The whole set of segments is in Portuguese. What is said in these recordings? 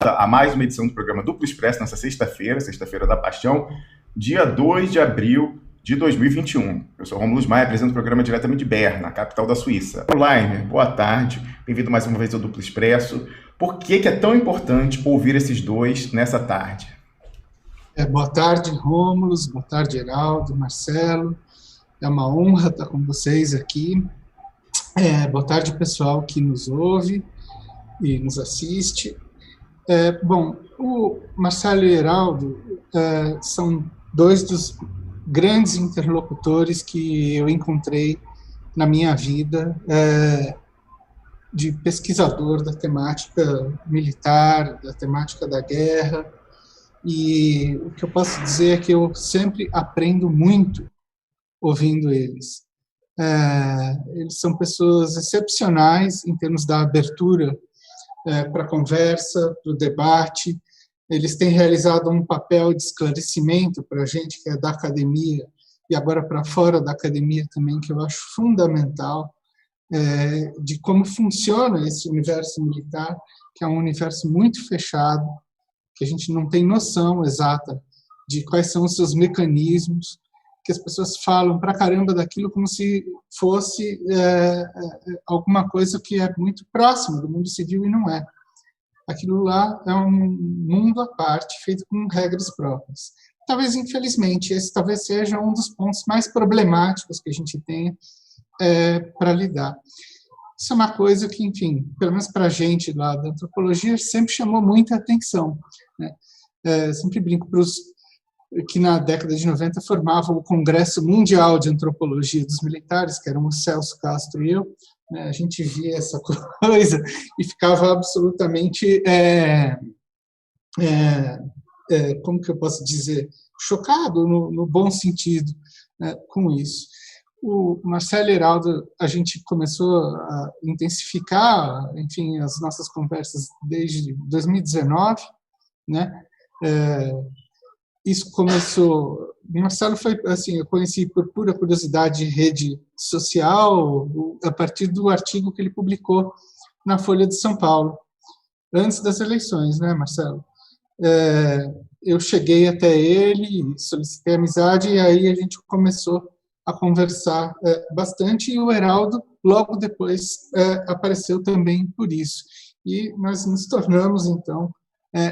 a mais uma edição do programa Duplo Expresso nessa sexta-feira, Sexta-feira da Paixão, dia 2 de abril de 2021. Eu sou Rômulo Maia, apresento o programa diretamente de Berna, capital da Suíça. Olá, boa tarde, bem-vindo mais uma vez ao Duplo Expresso. Por que é tão importante ouvir esses dois nessa tarde? Boa tarde, Rômulo, boa tarde, Heraldo, Marcelo. É uma honra estar com vocês aqui. Boa tarde, pessoal que nos ouve e nos assiste. Bom, o Marcelo e o Heraldo são dois dos grandes interlocutores que eu encontrei na minha vida de pesquisador da temática militar, da temática da guerra, e o que eu posso dizer é que eu sempre aprendo muito ouvindo eles. Eles são pessoas excepcionais em termos da abertura para a conversa, para o debate. Eles têm realizado um papel de esclarecimento para a gente que é da academia e agora para fora da academia também, que eu acho fundamental, de como funciona esse universo militar, que é um universo muito fechado, que a gente não tem noção exata de quais são os seus mecanismos, que as pessoas falam pra caramba daquilo como se fosse alguma coisa que é muito próxima do mundo civil e não é. Aquilo lá é um mundo à parte, feito com regras próprias. Talvez, infelizmente, esse talvez seja um dos pontos mais problemáticos que a gente tem para lidar. Isso é uma coisa que, enfim, pelo menos para a gente lá da antropologia, sempre chamou muita atenção, né? Sempre brinco para os que na década de 90 formavam o Congresso Mundial de Antropologia dos Militares, que eram o Celso Castro e eu, né? A gente via essa coisa e ficava absolutamente, como que eu posso dizer, chocado, no bom sentido, com isso. O Marcelo e Heraldo, a gente começou a intensificar, enfim, as nossas conversas desde 2019, né? Isso começou... O Marcelo foi, assim, eu conheci por pura curiosidade de rede social, a partir do artigo que ele publicou na Folha de São Paulo, antes das eleições, né, Marcelo? Eu cheguei até ele, solicitei amizade, e aí a gente começou a conversar bastante, e o Heraldo, logo depois, apareceu também por isso. E nós nos tornamos, então,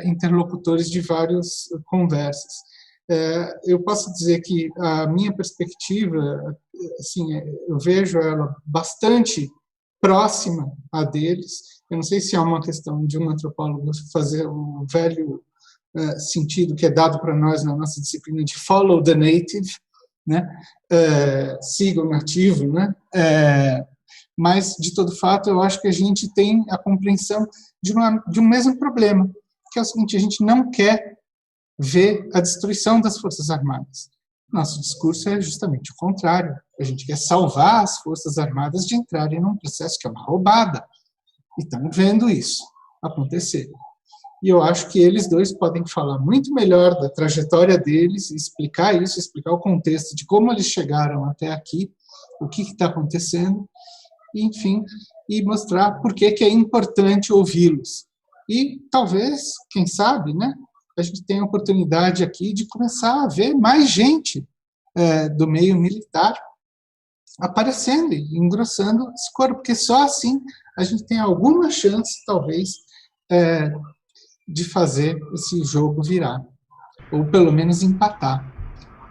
interlocutores de várias conversas. Eu posso dizer que a minha perspectiva, assim, eu vejo ela bastante próxima a deles. Eu não sei se é uma questão de um antropólogo fazer o velho sentido que é dado para nós na nossa disciplina de follow the native, né? Siga o nativo, né? Mas, de todo fato, eu acho que a gente tem a compreensão de um mesmo problema, que é o seguinte: a gente não quer ver a destruição das Forças Armadas. Nosso discurso é justamente o contrário. A gente quer salvar as Forças Armadas de entrarem num processo que é uma roubada. E estamos vendo isso acontecer. E eu acho que eles dois podem falar muito melhor da trajetória deles, explicar isso, explicar o contexto de como eles chegaram até aqui, o que está acontecendo, enfim, e mostrar por que é importante ouvi-los. E talvez, quem sabe, né, a gente tenha a oportunidade aqui de começar a ver mais gente do meio militar aparecendo e engrossando esse corpo, porque só assim a gente tem alguma chance, talvez, de fazer esse jogo virar, ou pelo menos empatar,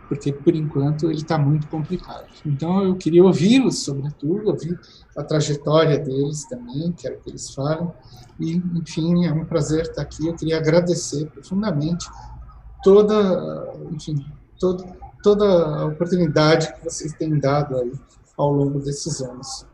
porque, por enquanto, ele está muito complicado. Então, eu queria ouvi-los, sobretudo, ouvir a trajetória deles também, quero que eles falem, e, enfim, é um prazer estar aqui. Eu queria agradecer profundamente toda a oportunidade que vocês têm dado aí ao longo desses anos,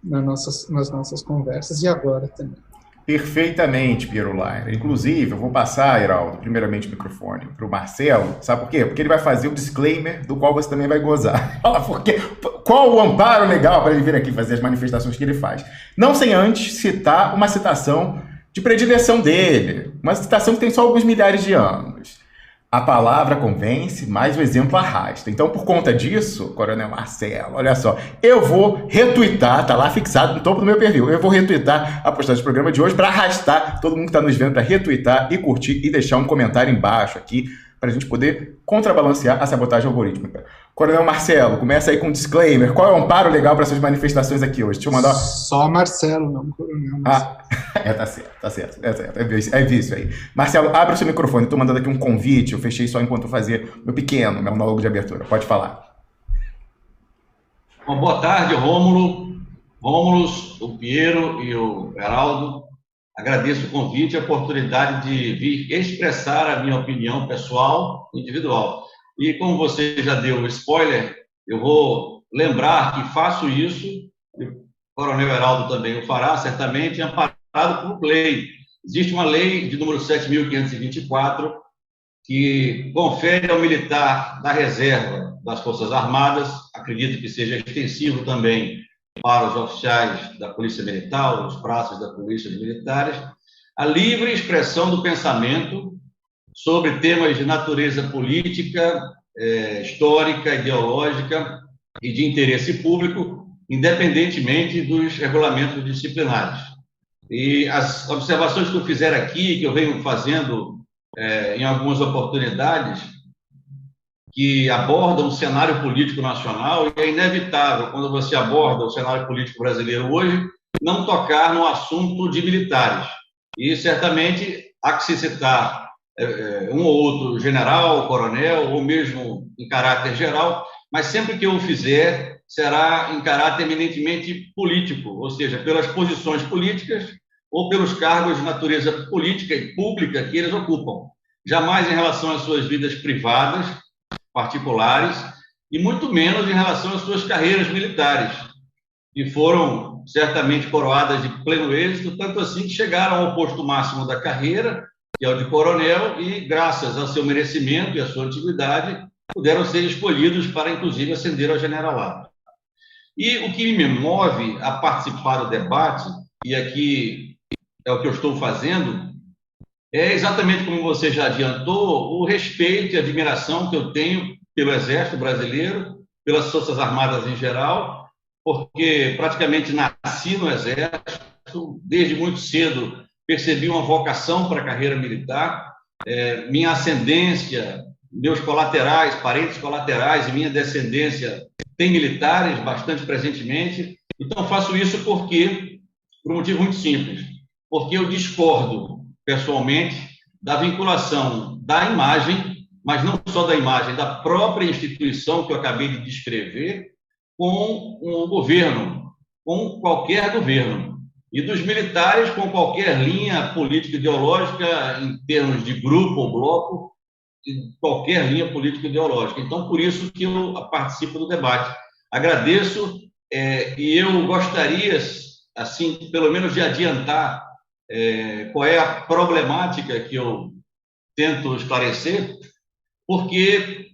nas nossas conversas, e agora também. Perfeitamente, Piero Laira. Inclusive, eu vou passar, Heraldo, primeiramente o microfone para o Marcelo. Sabe por quê? Porque ele vai fazer o disclaimer do qual você também vai gozar. Porque, qual o amparo legal para ele vir aqui fazer as manifestações que ele faz? Não sem antes citar uma citação de predileção dele. Uma citação que tem só alguns milhares de anos. A palavra convence, mas o exemplo arrasta. Então, por conta disso, Coronel Marcelo, olha só, eu vou retweetar, tá lá fixado no topo do meu perfil, eu vou retweetar a postagem do programa de hoje para arrastar todo mundo que está nos vendo para retweetar e curtir e deixar um comentário embaixo aqui para a gente poder contrabalancear a sabotagem algorítmica. Coronel Marcelo, começa aí com um disclaimer. Qual é o amparo legal para essas manifestações aqui hoje? Deixa eu mandar... Só Marcelo, não Coronel Marcelo. Tá certo. É vício aí. Marcelo, abre o seu microfone. Estou mandando aqui um convite. Eu fechei só enquanto eu fazia meu monólogo de abertura. Pode falar. Bom, boa tarde, Rômulo, Rômulus, o Piero e o Heraldo. Agradeço o convite e a oportunidade de vir expressar a minha opinião pessoal e individual. E como você já deu o spoiler, eu vou lembrar que faço isso, e o Coronel Heraldo também o fará, certamente, amparado por lei. Existe uma lei de número 7.524 que confere ao militar da reserva das Forças Armadas, acredito que seja extensivo também para os oficiais da Polícia Militar, os praças da Polícia Militares, a livre expressão do pensamento sobre temas de natureza política, histórica, ideológica e de interesse público, independentemente dos regulamentos disciplinares. E as observações que eu fizer aqui, que eu venho fazendo em algumas oportunidades, que abordam o cenário político nacional, e é inevitável, quando você aborda o cenário político brasileiro hoje, não tocar no assunto de militares. E, certamente, há que se citar um ou outro general, coronel, ou mesmo em caráter geral, mas sempre que eu o fizer, será em caráter eminentemente político, ou seja, pelas posições políticas ou pelos cargos de natureza política e pública que eles ocupam. Jamais em relação às suas vidas privadas, particulares, e muito menos em relação às suas carreiras militares, que foram certamente coroadas de pleno êxito, tanto assim que chegaram ao posto máximo da carreira, que é o de coronel, e graças ao seu merecimento e à sua antiguidade, puderam ser escolhidos para, inclusive, ascender ao generalato. E o que me move a participar do debate, e aqui é o que eu estou fazendo, é exatamente como você já adiantou, o respeito e admiração que eu tenho pelo Exército Brasileiro, pelas Forças Armadas em geral, porque praticamente nasci no Exército, desde muito cedo percebi uma vocação para a carreira militar, minha ascendência, meus colaterais, parentes colaterais e minha descendência têm militares bastante presentemente, então faço isso por um motivo muito simples, porque eu discordo pessoalmente da vinculação da imagem, mas não só da imagem, da própria instituição que eu acabei de descrever, com o governo, com qualquer governo, e dos militares com qualquer linha política ideológica em termos de grupo ou bloco, qualquer linha política ideológica. Então, por isso que eu participo do debate. Agradeço, e eu gostaria, assim, pelo menos de adiantar qual é a problemática que eu tento esclarecer, porque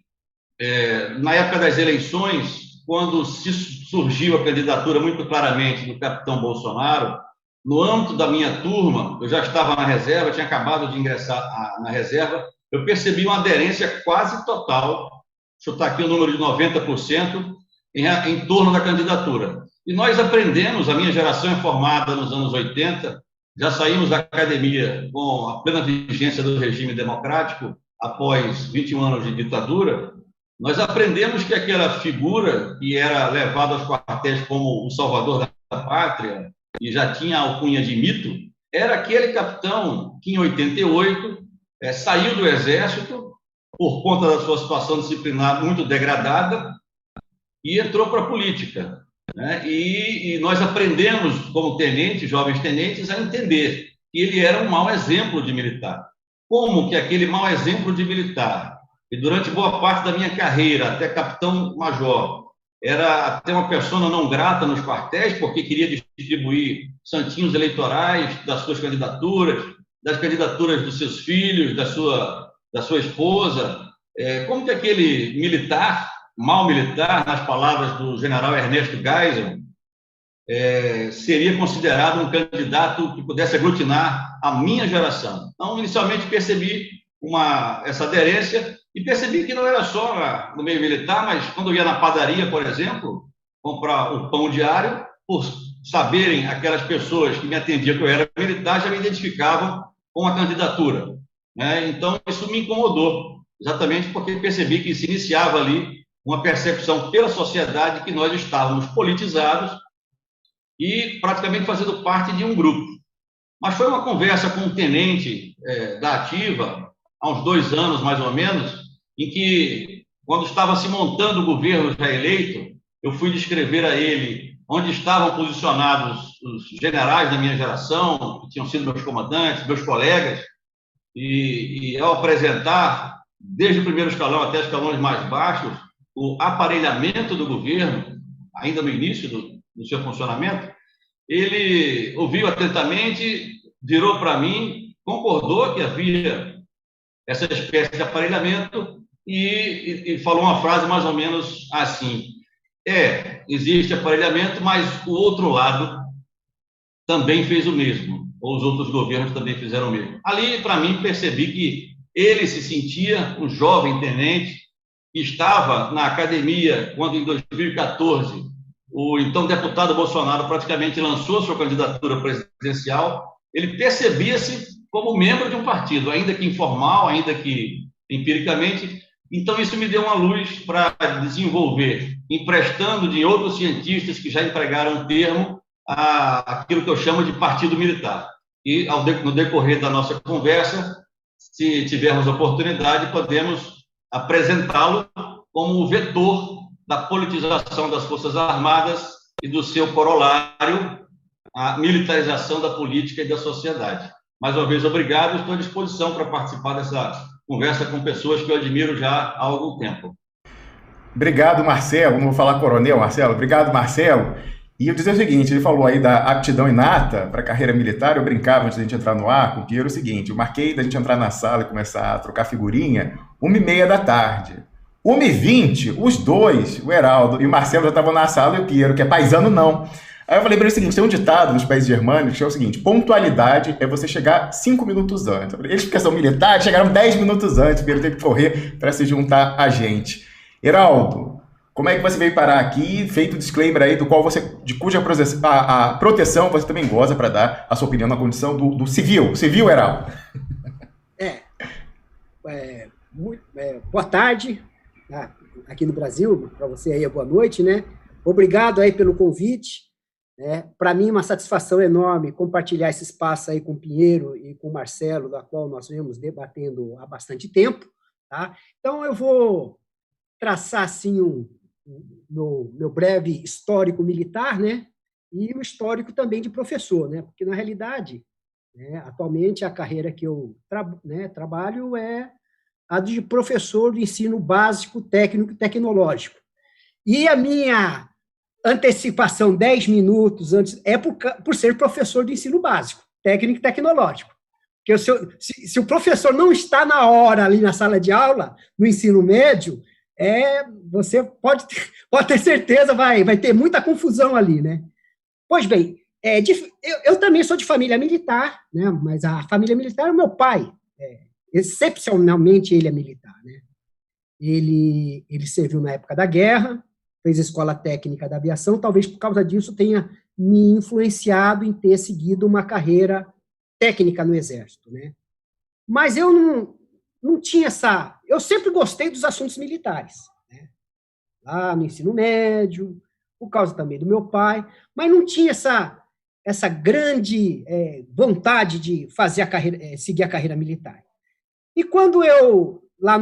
na época das eleições, quando surgiu a candidatura muito claramente do capitão Bolsonaro, no âmbito da minha turma, eu já estava na reserva, tinha acabado de ingressar na reserva, eu percebi uma aderência quase total, chutar aqui o número de 90%, em torno da candidatura. E nós aprendemos, a minha geração é formada nos anos 80, já saímos da academia com a plena vigência do regime democrático, após 21 anos de ditadura, nós aprendemos que aquela figura que era levada aos quartéis como o salvador da pátria, e já tinha a alcunha de mito, era aquele capitão que, em 88, saiu do Exército por conta da sua situação disciplinar muito degradada e entrou para a política. E nós aprendemos, como tenentes, jovens tenentes, a entender que ele era um mau exemplo de militar. Como que aquele mau exemplo de militar, e durante boa parte da minha carreira, até capitão-major, era até uma persona não grata nos quartéis, porque queria distribuir santinhos eleitorais das suas candidaturas, das candidaturas dos seus filhos, da sua esposa. Como que aquele militar, mau militar, nas palavras do general Ernesto Geisel, seria considerado um candidato que pudesse aglutinar a minha geração? Então, inicialmente percebi essa aderência e percebi que não era só no meio militar, mas quando eu ia na padaria, por exemplo, comprar o pão diário, por saberem aquelas pessoas que me atendiam que eu era militar, já me identificavam com a candidatura, né? Então, isso me incomodou, exatamente porque percebi que se iniciava ali uma percepção pela sociedade que nós estávamos politizados e praticamente fazendo parte de um grupo. Mas foi uma conversa com um tenente da Ativa, há uns 2 anos, mais ou menos, em que, quando estava se montando o governo já eleito, eu fui descrever a ele onde estavam posicionados os generais da minha geração, que tinham sido meus comandantes, meus colegas, e ao apresentar, desde o primeiro escalão até os escalões mais baixos, o aparelhamento do governo, ainda no início do seu funcionamento, ele ouviu atentamente, virou para mim, concordou que havia essa espécie de aparelhamento e falou uma frase mais ou menos assim: existe aparelhamento, mas o outro lado também fez o mesmo, ou os outros governos também fizeram o mesmo. Ali, para mim, percebi que ele se sentia um jovem tenente que estava na academia quando, em 2014, o então deputado Bolsonaro praticamente lançou sua candidatura presidencial. Ele percebia-se como membro de um partido, ainda que informal, ainda que empiricamente. Então, isso me deu uma luz para desenvolver, emprestando de outros cientistas que já empregaram o termo, aquilo que eu chamo de partido militar. E, no decorrer da nossa conversa, se tivermos oportunidade, podemos apresentá-lo como o vetor da politização das Forças Armadas e do seu corolário, a militarização da política e da sociedade. Mais uma vez, obrigado. Estou à disposição para participar dessa conversa com pessoas que eu admiro já há algum tempo. Obrigado, Marcelo. Não vou falar coronel, Marcelo. Obrigado, Marcelo. E eu dizer o seguinte, ele falou aí da aptidão inata para a carreira militar. Eu brincava antes da gente entrar no ar com o Piero o seguinte: eu marquei da gente entrar na sala e começar a trocar figurinha 1h30 da tarde. 1h20, os dois, o Heraldo e o Marcelo, já estavam na sala, e o Piero, que é paisano, não. Aí eu falei para ele o seguinte: tem um ditado nos países germânicos que é o seguinte: pontualidade é você chegar 5 minutos antes. Eles, porque são militares, chegaram 10 minutos antes, o Piero teve que correr para se juntar a gente. Heraldo, como é que você veio parar aqui, feito o disclaimer aí de cuja a proteção você também goza para dar a sua opinião na condição do civil. Civil, Heraldo? Boa tarde, aqui no Brasil, para você aí, boa noite, né? Obrigado aí pelo convite. Para mim, uma satisfação enorme compartilhar esse espaço aí com o Pinheiro e com o Marcelo, da qual nós vemos debatendo há bastante tempo, tá? Então, eu vou traçar, assim, meu breve histórico militar, né? E o histórico também de professor, né? Porque, na realidade, atualmente, a carreira que eu trabalho é a de professor de ensino básico, técnico e tecnológico. E a minha antecipação 10 minutos antes é por ser professor de ensino básico, técnico e tecnológico. Porque se o professor não está na hora ali na sala de aula, no ensino médio, você pode ter certeza, vai ter muita confusão ali, né? Pois bem, eu também sou de família militar, né? Mas a família militar é o meu pai. Excepcionalmente, ele é militar, né? Ele serviu na época da guerra, fez a escola técnica da aviação, talvez por causa disso tenha me influenciado em ter seguido uma carreira técnica no Exército, né? Mas eu não tinha essa... Eu sempre gostei dos assuntos militares, né? Lá no ensino médio, por causa também do meu pai, mas não tinha essa grande vontade de fazer seguir a carreira militar. E quando eu, lá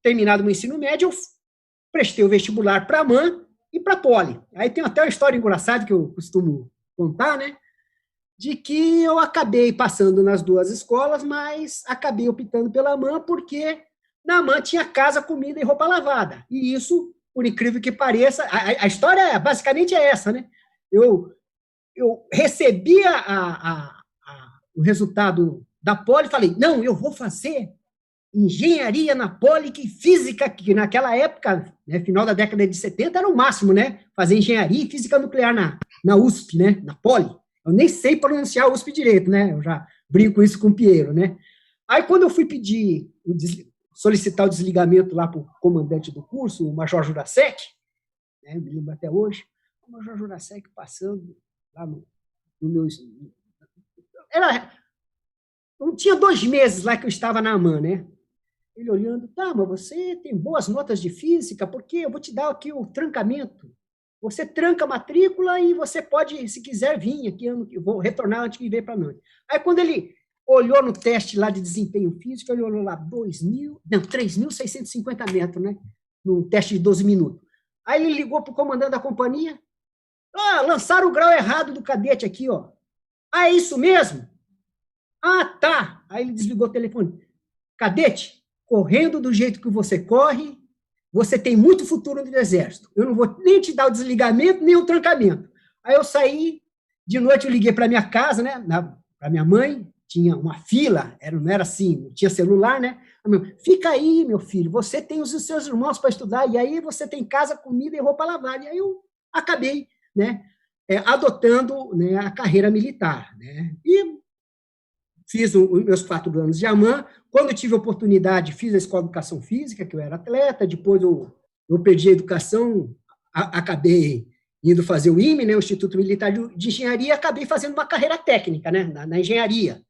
terminado meu ensino médio, eu prestei o vestibular para a AMAN e para a Poli. Aí tem até uma história engraçada que eu costumo contar, né? De que eu acabei passando nas duas escolas, mas acabei optando pela AMAN porque na AMAN tinha casa, comida e roupa lavada. E isso, por incrível que pareça, a história basicamente é essa, né? Eu recebi o resultado da Poli e falei, não, eu vou fazer engenharia na Poli, que física, que naquela época, né, final da década de 70, era o máximo, né? Fazer engenharia e física nuclear na USP, né? Na Poli. Eu nem sei pronunciar USP direito, né? Eu já brinco isso com o Pinheiro, né? Aí, quando eu fui pedir, solicitar o desligamento lá para o comandante do curso, o Major Jurasek, né, me lembro até hoje, o Major Jurasek passando lá no meu... Tinha 2 meses lá que eu estava na AMAN, né? Ele olhando, tá, mas você tem boas notas de física, porque eu vou te dar aqui o trancamento. Você tranca a matrícula e você pode, se quiser, vir aqui, vou retornar antes de vir para a noite. Aí, quando ele olhou no teste lá de desempenho físico, ele olhou lá 3.650 metros, né? No teste de 12 minutos. Aí ele ligou para o comandante da companhia, lançaram o grau errado do cadete aqui, ó. Ah, é isso mesmo? Ah, tá. Aí ele desligou o telefone. Cadete, correndo do jeito que você corre, você tem muito futuro no exército. Eu não vou nem te dar o desligamento, nem o trancamento. Aí eu saí, de noite eu liguei para minha casa, né? Para minha mãe, tinha uma fila, não era assim, não tinha celular, né? Fica aí, meu filho, você tem os seus irmãos para estudar, e aí você tem casa, comida e roupa lavada. E aí eu acabei, né, adotando, né, a carreira militar, né? E fiz os meus 4 anos de AMAN. Quando tive oportunidade, fiz a Escola de Educação Física, que eu era atleta. Depois eu perdi a educação, acabei indo fazer o IME, né, o Instituto Militar de Engenharia, acabei fazendo uma carreira técnica, né, na engenharia.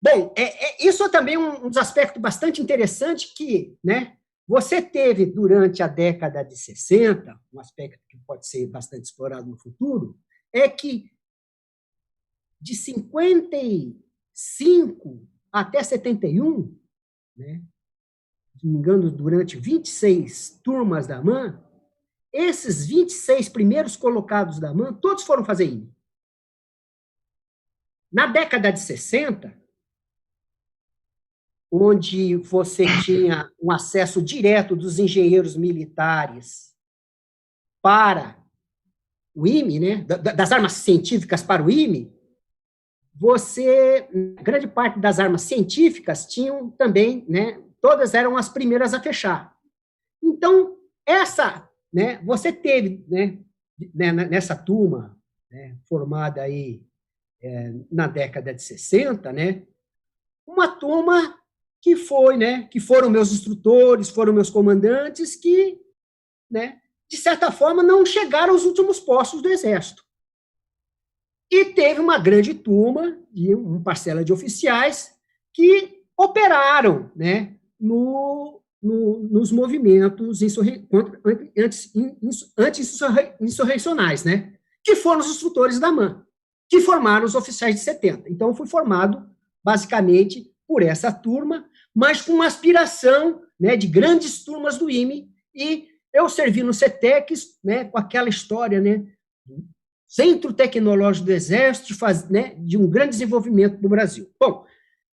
Bom, isso é também um dos aspectos bastante interessantes que, né, você teve durante a década de 60, um aspecto que pode ser bastante explorado no futuro, é que de 55 até 71, né, se não me engano, durante 26 turmas da AMAN, esses 26 primeiros colocados da AMAN, todos foram fazer IME. Na década de 60, onde você tinha um acesso direto dos engenheiros militares para o IME, né, das armas científicas para o IME, grande parte das armas científicas tinham também, né, todas eram as primeiras a fechar. Então, né, você teve, né, nessa turma, né, formada aí na década de 60, né, uma turma que foi, né, que foram meus instrutores, foram meus comandantes, que, né, de certa forma, não chegaram aos últimos postos do Exército. E teve uma grande turma, de uma parcela de oficiais, que operaram, né, nos movimentos anti-insurrecionais, né, que foram os instrutores da AMAN, que formaram os oficiais de 70. Então, eu fui formado, basicamente, por essa turma, mas com uma aspiração, né, de grandes turmas do IME, e eu servi no CETEX, né, com aquela história, né, Centro Tecnológico do Exército, né, de um grande desenvolvimento no Brasil. Bom,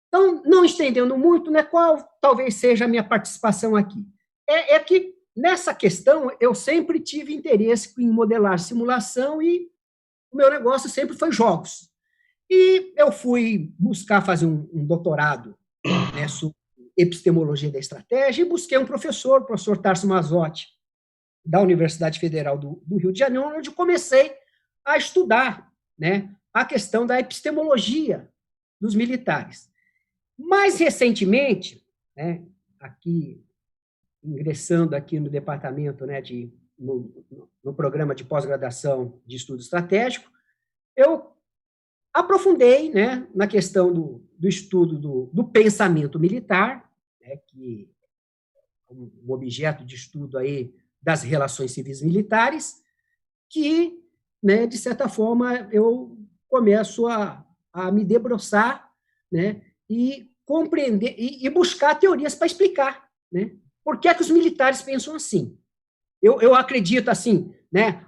então, não estendendo muito, né, qual talvez seja a minha participação aqui? É que, nessa questão, eu sempre tive interesse em modelar simulação e o meu negócio sempre foi jogos. E eu fui buscar fazer um doutorado, né, sobre epistemologia da estratégia, e busquei um professor, o professor Tarso Mazzotti, da Universidade Federal do Rio de Janeiro, onde comecei a estudar, né, a questão da epistemologia dos militares. Mais recentemente, né, aqui, ingressando aqui no departamento, né, no programa de pós-graduação de estudo estratégico, eu aprofundei, né, na questão do estudo do pensamento militar, né, que é um objeto de estudo aí das relações civis militares, que, né, de certa forma, eu começo a me debruçar, né, e compreender, e buscar teorias para explicar, né, por que é que os militares pensam assim. Eu acredito, assim, né,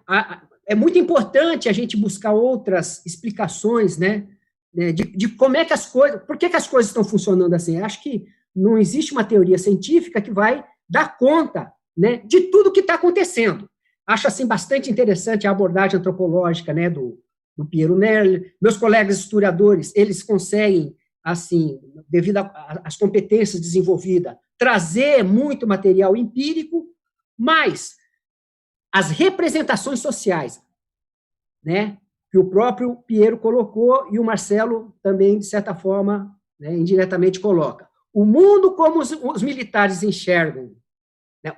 é muito importante a gente buscar outras explicações, né, de como é que as coisas, por que as coisas estão funcionando assim. Eu acho que não existe uma teoria científica que vai dar conta, né, de tudo que está acontecendo. Acho, assim, bastante interessante a abordagem antropológica, né, do Piero Nerli. Meus colegas historiadores, eles conseguem, assim, devido às competências desenvolvidas, trazer muito material empírico, mas as representações sociais, né, que o próprio Piero colocou e o Marcelo também, de certa forma, né, indiretamente coloca o mundo como os militares enxergam, né,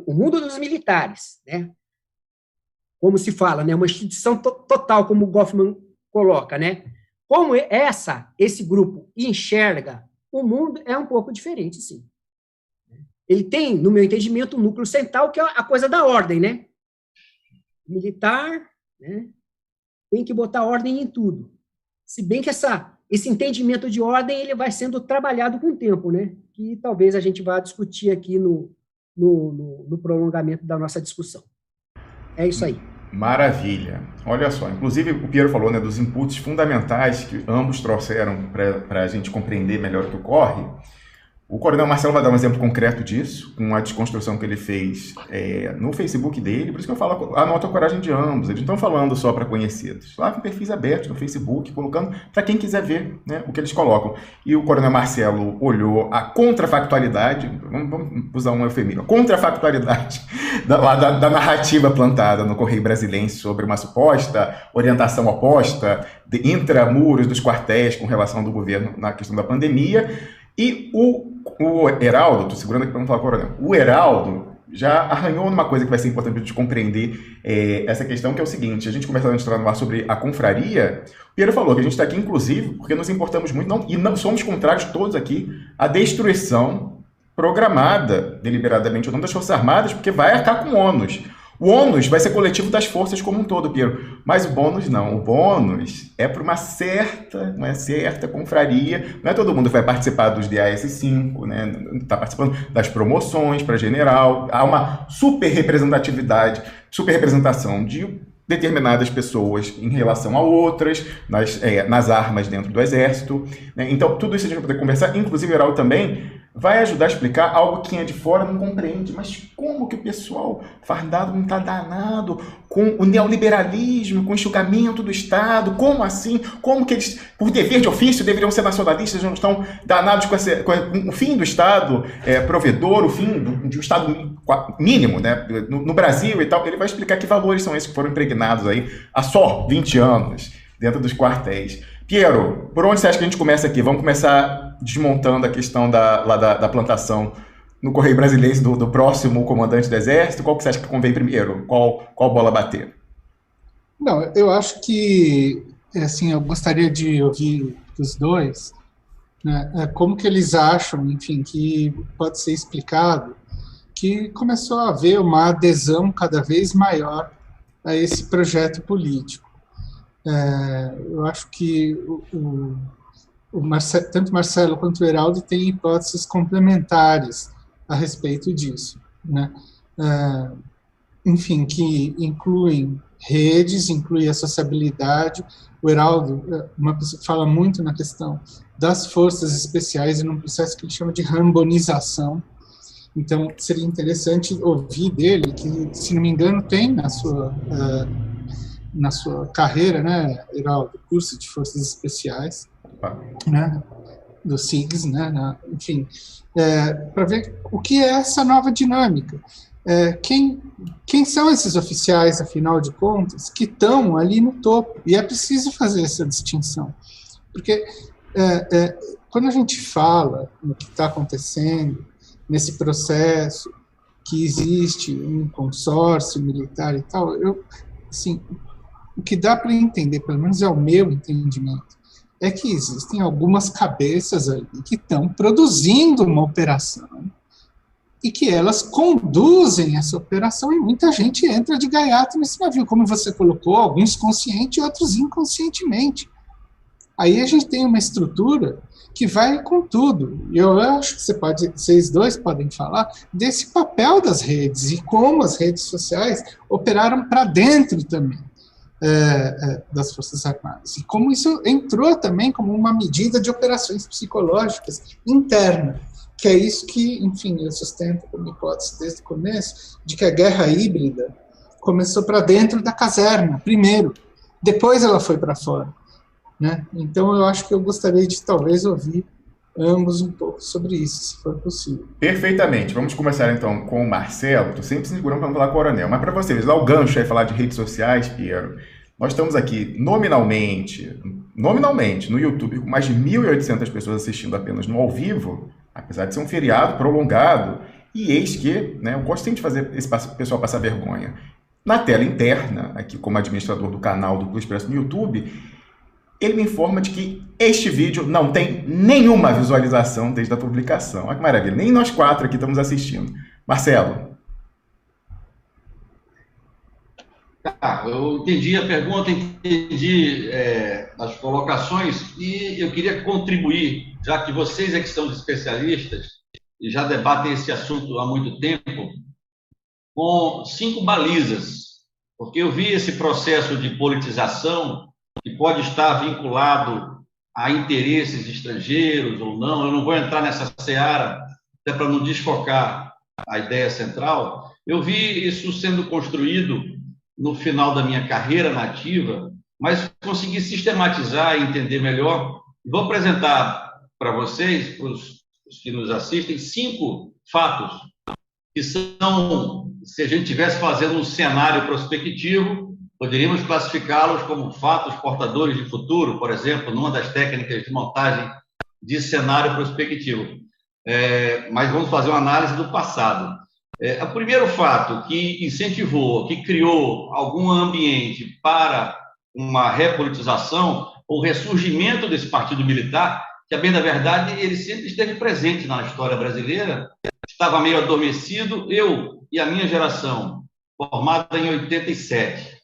o mundo dos militares, né, como se fala, né, uma instituição total, como o Goffman coloca, né, como esse grupo enxerga o mundo é um pouco diferente, sim. Ele tem, no meu entendimento, um núcleo central, que é a coisa da ordem, né, militar, né, tem que botar ordem em tudo. Se bem que esse entendimento de ordem ele vai sendo trabalhado com o tempo, né? Que talvez a gente vá discutir aqui no prolongamento da nossa discussão. É isso aí. Maravilha. Olha só, inclusive o Piero falou, né, dos inputs fundamentais que ambos trouxeram para a gente compreender melhor o que ocorre. O Coronel Marcelo vai dar um exemplo concreto disso, com a desconstrução que ele fez no Facebook dele, por isso que eu falo, anota a coragem de ambos, eles não estão falando só para conhecidos, lá com perfis abertos no Facebook, colocando para quem quiser ver, né, o que eles colocam. E o Coronel Marcelo olhou a contrafactualidade, vamos usar um eufemismo, a contrafactualidade da narrativa plantada no Correio Brasilense sobre uma suposta orientação oposta de intramuros dos quartéis com relação do governo na questão da pandemia. E o Heraldo, estou segurando aqui para não falar coronel, o Heraldo já arranhou numa coisa que vai ser importante para a gente compreender essa questão, que é o seguinte: a gente começou a entrar no ar sobre a confraria. O Piero falou que a gente está aqui, inclusive, porque nos importamos muito, e não somos contrários todos aqui à destruição programada deliberadamente ou não das Forças Armadas, porque vai arcar com ônus. O ônus vai ser coletivo das forças como um todo, Piero. Mas o bônus não. O bônus é para uma certa confraria. Não é todo mundo que vai participar dos DAS-5, né? Está participando das promoções para general. Há uma superrepresentação de determinadas pessoas em relação a outras, nas armas dentro do Exército, né? Então, tudo isso a gente vai poder conversar. Inclusive, o Heraldo também vai ajudar a explicar algo que quem é de fora não compreende. Mas como que o pessoal fardado não está danado com o neoliberalismo, com o enxugamento do Estado? Como assim? Como que eles, por dever de ofício, deveriam ser nacionalistas, não estão danados com o fim do Estado provedor, o fim de um Estado mínimo, né, no Brasil e tal? Ele vai explicar que valores são esses que foram impregnados aí há só 20 anos dentro dos quartéis. Piero, por onde você acha que a gente começa aqui? Vamos começar desmontando a questão da plantação no Correio Brasilense do próximo comandante do Exército. Qual que você acha que convém primeiro? Qual bola bater? Não, eu acho que, assim, eu gostaria de ouvir dos dois, né, como que eles acham, enfim, que pode ser explicado que começou a haver uma adesão cada vez maior a esse projeto político. Eu acho que tanto Marcelo quanto o Heraldo têm hipóteses complementares a respeito disso, né? Enfim, que incluem redes, inclui a sociabilidade. O Heraldo, uma pessoa que fala muito na questão das forças especiais e num processo que ele chama de rambonização. Então, seria interessante ouvir dele, que, se não me engano, tem na sua carreira, né, Heraldo, curso de forças especiais, né, do SIGS, né, enfim, para ver o que é essa nova dinâmica. Quem são esses oficiais, afinal de contas, que estão ali no topo? E é preciso fazer essa distinção, porque quando a gente fala no que está acontecendo, nesse processo que existe um consórcio militar e tal, assim, o que dá para entender, pelo menos é o meu entendimento, é que existem algumas cabeças ali que estão produzindo uma operação e que elas conduzem essa operação, e muita gente entra de gaiato nesse navio, como você colocou, alguns consciente e outros inconscientemente. Aí a gente tem uma estrutura que vai com tudo. Eu acho que vocês dois podem falar desse papel das redes e como as redes sociais operaram para dentro também das Forças Armadas. E como isso entrou também como uma medida de operações psicológicas internas, que é isso que, enfim, eu sustento como hipótese desde o começo, de que a guerra híbrida começou para dentro da caserna, primeiro, depois ela foi para fora, né? Então eu acho que eu gostaria de talvez ouvir ambos um pouco sobre isso, se for possível. Perfeitamente. Vamos começar então com o Marcelo. Estou sempre segurando para não falar coronel, mas para vocês, lá o gancho aí falar de redes sociais, Piero. Nós estamos aqui nominalmente, nominalmente, no YouTube, com mais de 1.800 pessoas assistindo apenas no ao vivo, apesar de ser um feriado prolongado, e eis que, né, eu gosto sempre de fazer esse pessoal passar vergonha. Na tela interna, aqui como administrador do canal do Clube Expresso no YouTube, ele me informa de que este vídeo não tem nenhuma visualização desde a publicação. Olha que maravilha, nem nós 4 aqui estamos assistindo. Marcelo. Eu entendi a pergunta, entendi as colocações, e eu queria contribuir, já que vocês é que são especialistas e já debatem esse assunto há muito tempo, com 5 balizas, porque eu vi esse processo de politização que pode estar vinculado a interesses estrangeiros ou não. Eu não vou entrar nessa seara, até para não desfocar a ideia central. Eu vi isso sendo construído no final da minha carreira nativa, mas consegui sistematizar e entender melhor. Vou apresentar para vocês, para os que nos assistem, 5 fatos que são, se a gente estivesse fazendo um cenário prospectivo, poderíamos classificá-los como fatos portadores de futuro, por exemplo, numa das técnicas de montagem de cenário prospectivo. Mas vamos fazer uma análise do passado. O primeiro fato que incentivou, que criou algum ambiente para uma repolitização, o ressurgimento desse partido militar, que, a bem da verdade, ele sempre esteve presente na história brasileira, estava meio adormecido. Eu e a minha geração, formada em 87,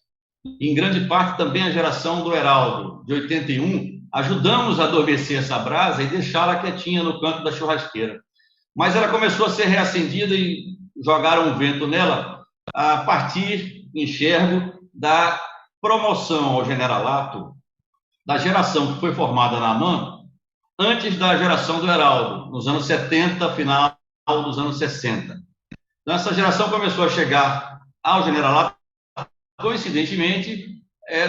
em grande parte também a geração do Heraldo, de 81, ajudamos a adormecer essa brasa e deixá-la quietinha no canto da churrasqueira. Mas ela começou a ser reacendida e jogaram um vento nela a partir, enxergo, da promoção ao generalato da geração que foi formada na AMAN antes da geração do Heraldo, nos anos 70, final dos anos 60. Então, essa geração começou a chegar ao generalato, coincidentemente,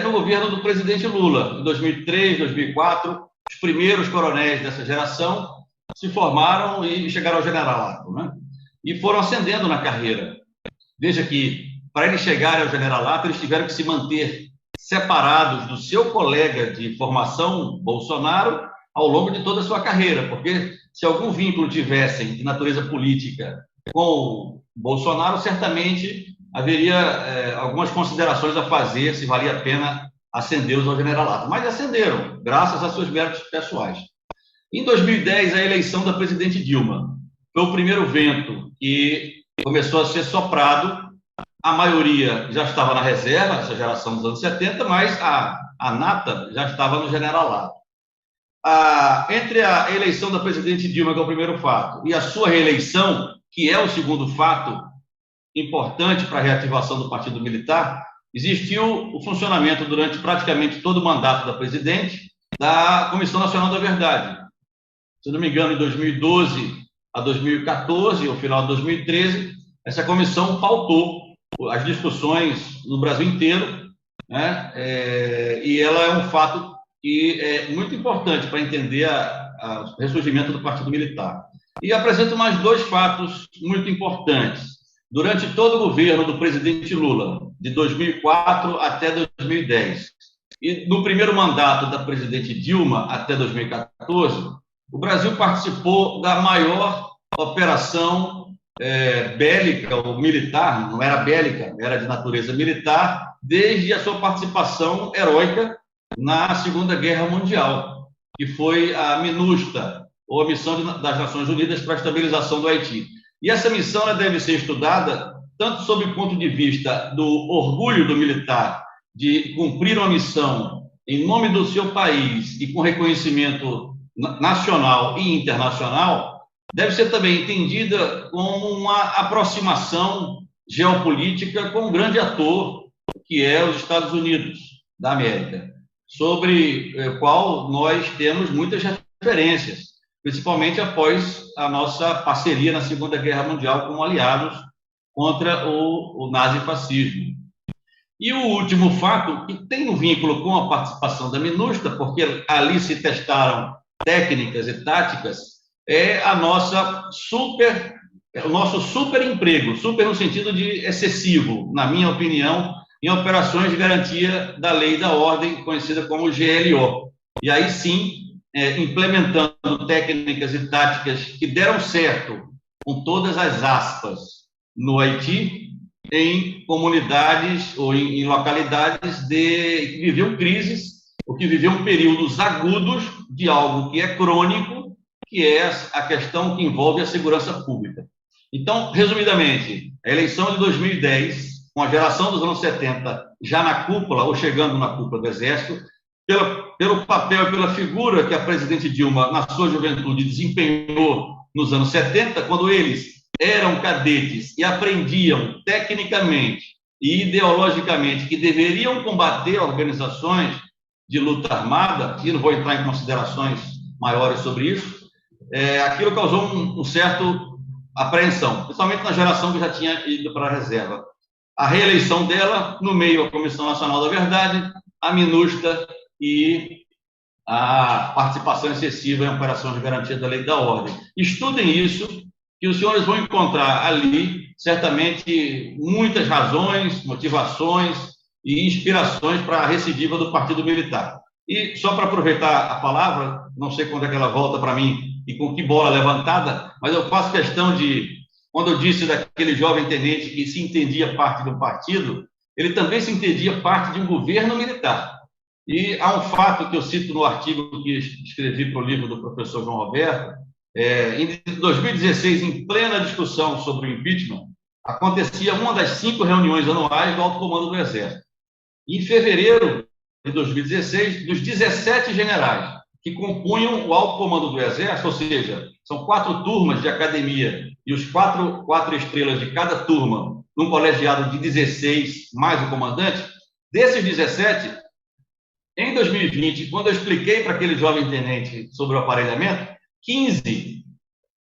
no governo do presidente Lula, em 2003, 2004, os primeiros coronéis dessa geração se formaram e chegaram ao generalato, né? E foram ascendendo na carreira. Veja que, para eles chegarem ao generalato, eles tiveram que se manter separados do seu colega de formação, Bolsonaro, ao longo de toda a sua carreira, porque se algum vínculo tivessem de natureza política com o Bolsonaro, certamente haveria algumas considerações a fazer, se valia a pena ascendê-los ao generalato. Mas ascenderam, graças a seus méritos pessoais. Em 2010, a eleição da presidente Dilma foi o primeiro vento que começou a ser soprado. A maioria já estava na reserva, essa geração dos anos 70, mas a nata já estava no generalato. Entre a eleição da presidente Dilma, que é o primeiro fato, e a sua reeleição, que é o segundo fato importante para a reativação do Partido Militar, existiu o funcionamento durante praticamente todo o mandato da presidente da Comissão Nacional da Verdade. Se não me engano, em 2012 a 2014, ou final de 2013, essa comissão pautou as discussões no Brasil inteiro, né? E ela é um fato que é muito importante para entender o ressurgimento do Partido Militar. E apresento mais 2 fatos muito importantes. Durante todo o governo do presidente Lula, de 2004 até 2010, e no primeiro mandato da presidente Dilma até 2014, o Brasil participou da maior operação bélica ou militar, não era bélica, era de natureza militar, desde a sua participação heróica na Segunda Guerra Mundial, que foi a MINUSTA, ou a Missão das Nações Unidas para a Estabilização do Haiti. E essa missão ela deve ser estudada tanto sob o ponto de vista do orgulho do militar de cumprir uma missão em nome do seu país e com reconhecimento nacional e internacional, deve ser também entendida como uma aproximação geopolítica com um grande ator, que é os Estados Unidos da América, sobre o qual nós temos muitas referências, principalmente após a nossa parceria na Segunda Guerra Mundial como aliados contra o nazifascismo. E o último fato, que tem um vínculo com a participação da MINUSTA, porque ali se testaram técnicas e táticas, é o nosso super emprego, super no sentido de excessivo, na minha opinião, em operações de garantia da lei e da ordem, conhecida como GLO, e aí sim, implementando técnicas e táticas que deram certo, com todas as aspas, no Haiti, em comunidades ou em localidades que viviam crises, ou que viviam períodos agudos de algo que é crônico, que é a questão que envolve a segurança pública. Então, resumidamente, a eleição de 2010, com a geração dos anos 70 já na cúpula, ou chegando na cúpula do Exército, pelo papel e pela figura que a presidente Dilma, na sua juventude, desempenhou nos anos 70, quando eles eram cadetes e aprendiam tecnicamente e ideologicamente que deveriam combater organizações de luta armada, e não vou entrar em considerações maiores sobre isso, aquilo causou um certo apreensão, principalmente na geração que já tinha ido para a reserva. A reeleição dela, no meio à Comissão Nacional da Verdade, a MINUSTA e a participação excessiva em operações de garantia da lei e da ordem. Estudem isso, que os senhores vão encontrar ali, certamente, muitas razões, motivações e inspirações para a recidiva do Partido Militar. E, só para aproveitar a palavra, não sei quando é que ela volta para mim e com que bola levantada, mas eu faço questão de, quando eu disse daquele jovem tenente que se entendia parte de um partido, ele também se entendia parte de um governo militar. E há um fato que eu cito no artigo que escrevi para o livro do professor João Roberto. Em 2016, em plena discussão sobre o impeachment, acontecia uma das 5 reuniões anuais do Alto Comando do Exército. Em fevereiro de 2016, dos 17 generais que compunham o Alto Comando do Exército, ou seja, são 4 turmas de academia e os 4 estrelas de cada turma, num colegiado de 16, mais o comandante, desses 17, em 2020, quando eu expliquei para aquele jovem tenente sobre o aparelhamento, 15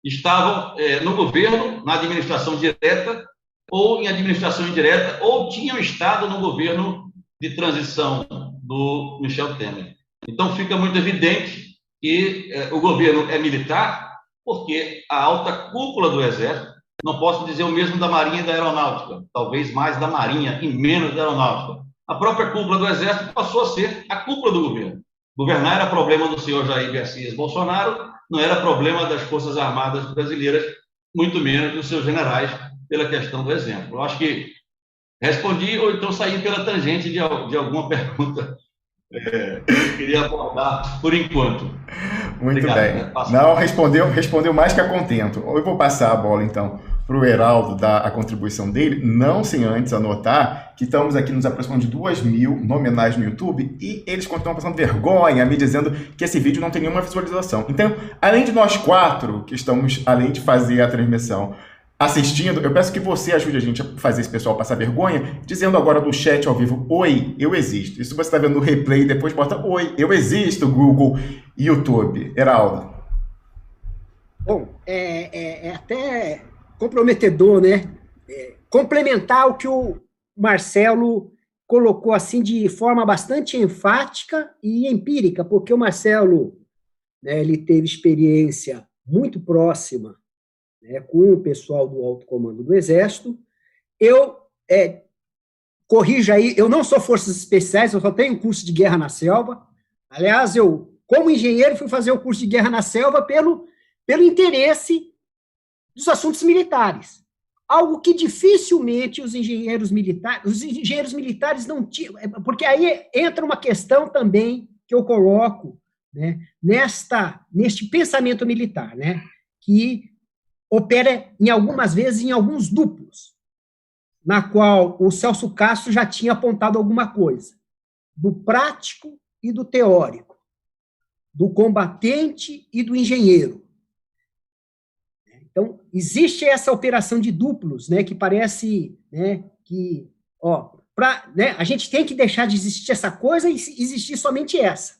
estavam no governo, na administração direta, ou em administração indireta, ou tinham estado no governo de transição do Michel Temer. Então, fica muito evidente que o governo é militar, porque a alta cúpula do Exército, não posso dizer o mesmo da Marinha e da Aeronáutica, talvez mais da Marinha e menos da Aeronáutica. A própria cúpula do Exército passou a ser a cúpula do governo. Governar era problema do senhor Jair Messias Bolsonaro, não era problema das Forças Armadas brasileiras, muito menos dos seus generais, pela questão do exemplo. Eu acho que respondi, ou então saí pela tangente de alguma pergunta que eu queria abordar por enquanto. Muito obrigado, bem. Não, respondeu mais que a contento. Eu vou passar a bola, então, para o Heraldo dar a contribuição dele, não sem antes anotar que estamos aqui nos aproximando de 2.000 nominais no YouTube e eles continuam passando vergonha, me dizendo que esse vídeo não tem nenhuma visualização. Então, além de nós 4 que estamos, além de fazer a transmissão, assistindo, eu peço que você ajude a gente a fazer esse pessoal passar vergonha, dizendo agora no chat ao vivo, oi, eu existo. Isso você está vendo no replay, depois bota, oi, eu existo, Google, YouTube. Heraldo. Bom, é até comprometedor, né? Complementar o que o Marcelo colocou assim de forma bastante enfática e empírica, porque o Marcelo, né, ele teve experiência muito próxima, né, com o pessoal do Alto Comando do Exército. Eu corrija aí, eu não sou Forças Especiais, eu só tenho curso de Guerra na Selva. Aliás, eu, como engenheiro, fui fazer o curso de Guerra na Selva pelo interesse dos assuntos militares. Algo que dificilmente os engenheiros militares não tinham, porque aí entra uma questão também que eu coloco, né, neste pensamento militar, né, que opera em algumas vezes em alguns duplos, na qual o Celso Castro já tinha apontado alguma coisa, do prático e do teórico, do combatente e do engenheiro. Então, existe essa operação de duplos, né, que parece, né, que, né, a gente tem que deixar de existir essa coisa e existir somente essa.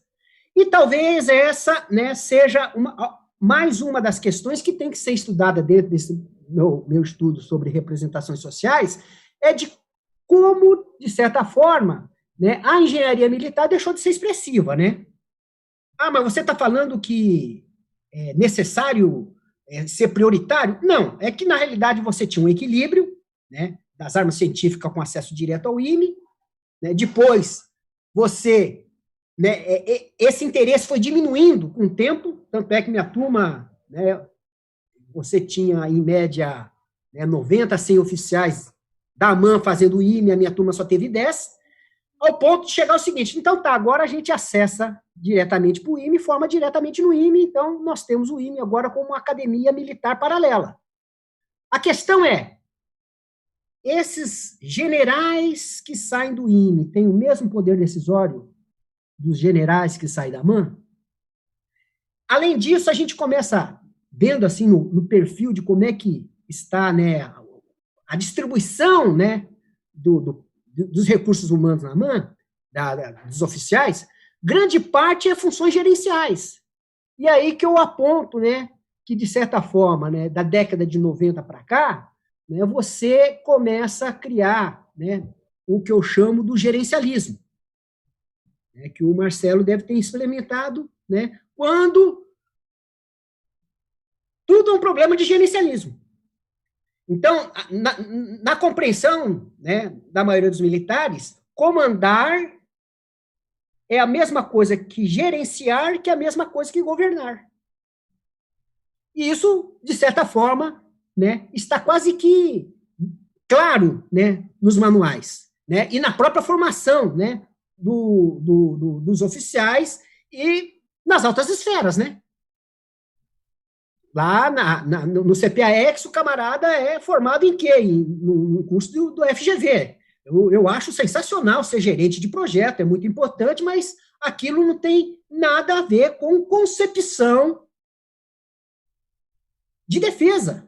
E talvez essa, né, seja mais uma das questões que tem que ser estudada dentro desse meu estudo sobre representações sociais, é de como, de certa forma, né, a engenharia militar deixou de ser expressiva, né? Mas você está falando que é necessário ser prioritário? Não, é que na realidade você tinha um equilíbrio, né, das armas científicas com acesso direto ao IME, né, depois você né, esse interesse foi diminuindo com o tempo, tanto é que minha turma, né, você tinha, em média, né, 90 a 100 oficiais da AMAN fazendo o IME, a minha turma só teve 10, ao ponto de chegar ao seguinte, então tá, agora a gente acessa diretamente para o IME, forma diretamente no IME, então nós temos o IME agora como uma academia militar paralela. A questão é, esses generais que saem do IME têm o mesmo poder decisório dos generais que saem da AMAN? Além disso, a gente começa vendo assim no perfil de como é que está, né, a distribuição, né, dos recursos humanos na AMAN, dos oficiais, grande parte é funções gerenciais. E aí que eu aponto, né, que de certa forma, né, da década de 90 para cá, né, você começa a criar, né, o que eu chamo do gerencialismo, né, que o Marcelo deve ter implementado, né, quando tudo é um problema de gerencialismo. Então, na compreensão, né, da maioria dos militares, comandar é a mesma coisa que gerenciar, que é a mesma coisa que governar. E isso, de certa forma, né, está quase que claro, né, nos manuais, né, e na própria formação, né, dos oficiais e nas altas esferas, né. Lá no CPAEX, o camarada é formado em quê? No curso do FGV. Eu acho sensacional ser gerente de projeto, é muito importante, mas aquilo não tem nada a ver com concepção de defesa.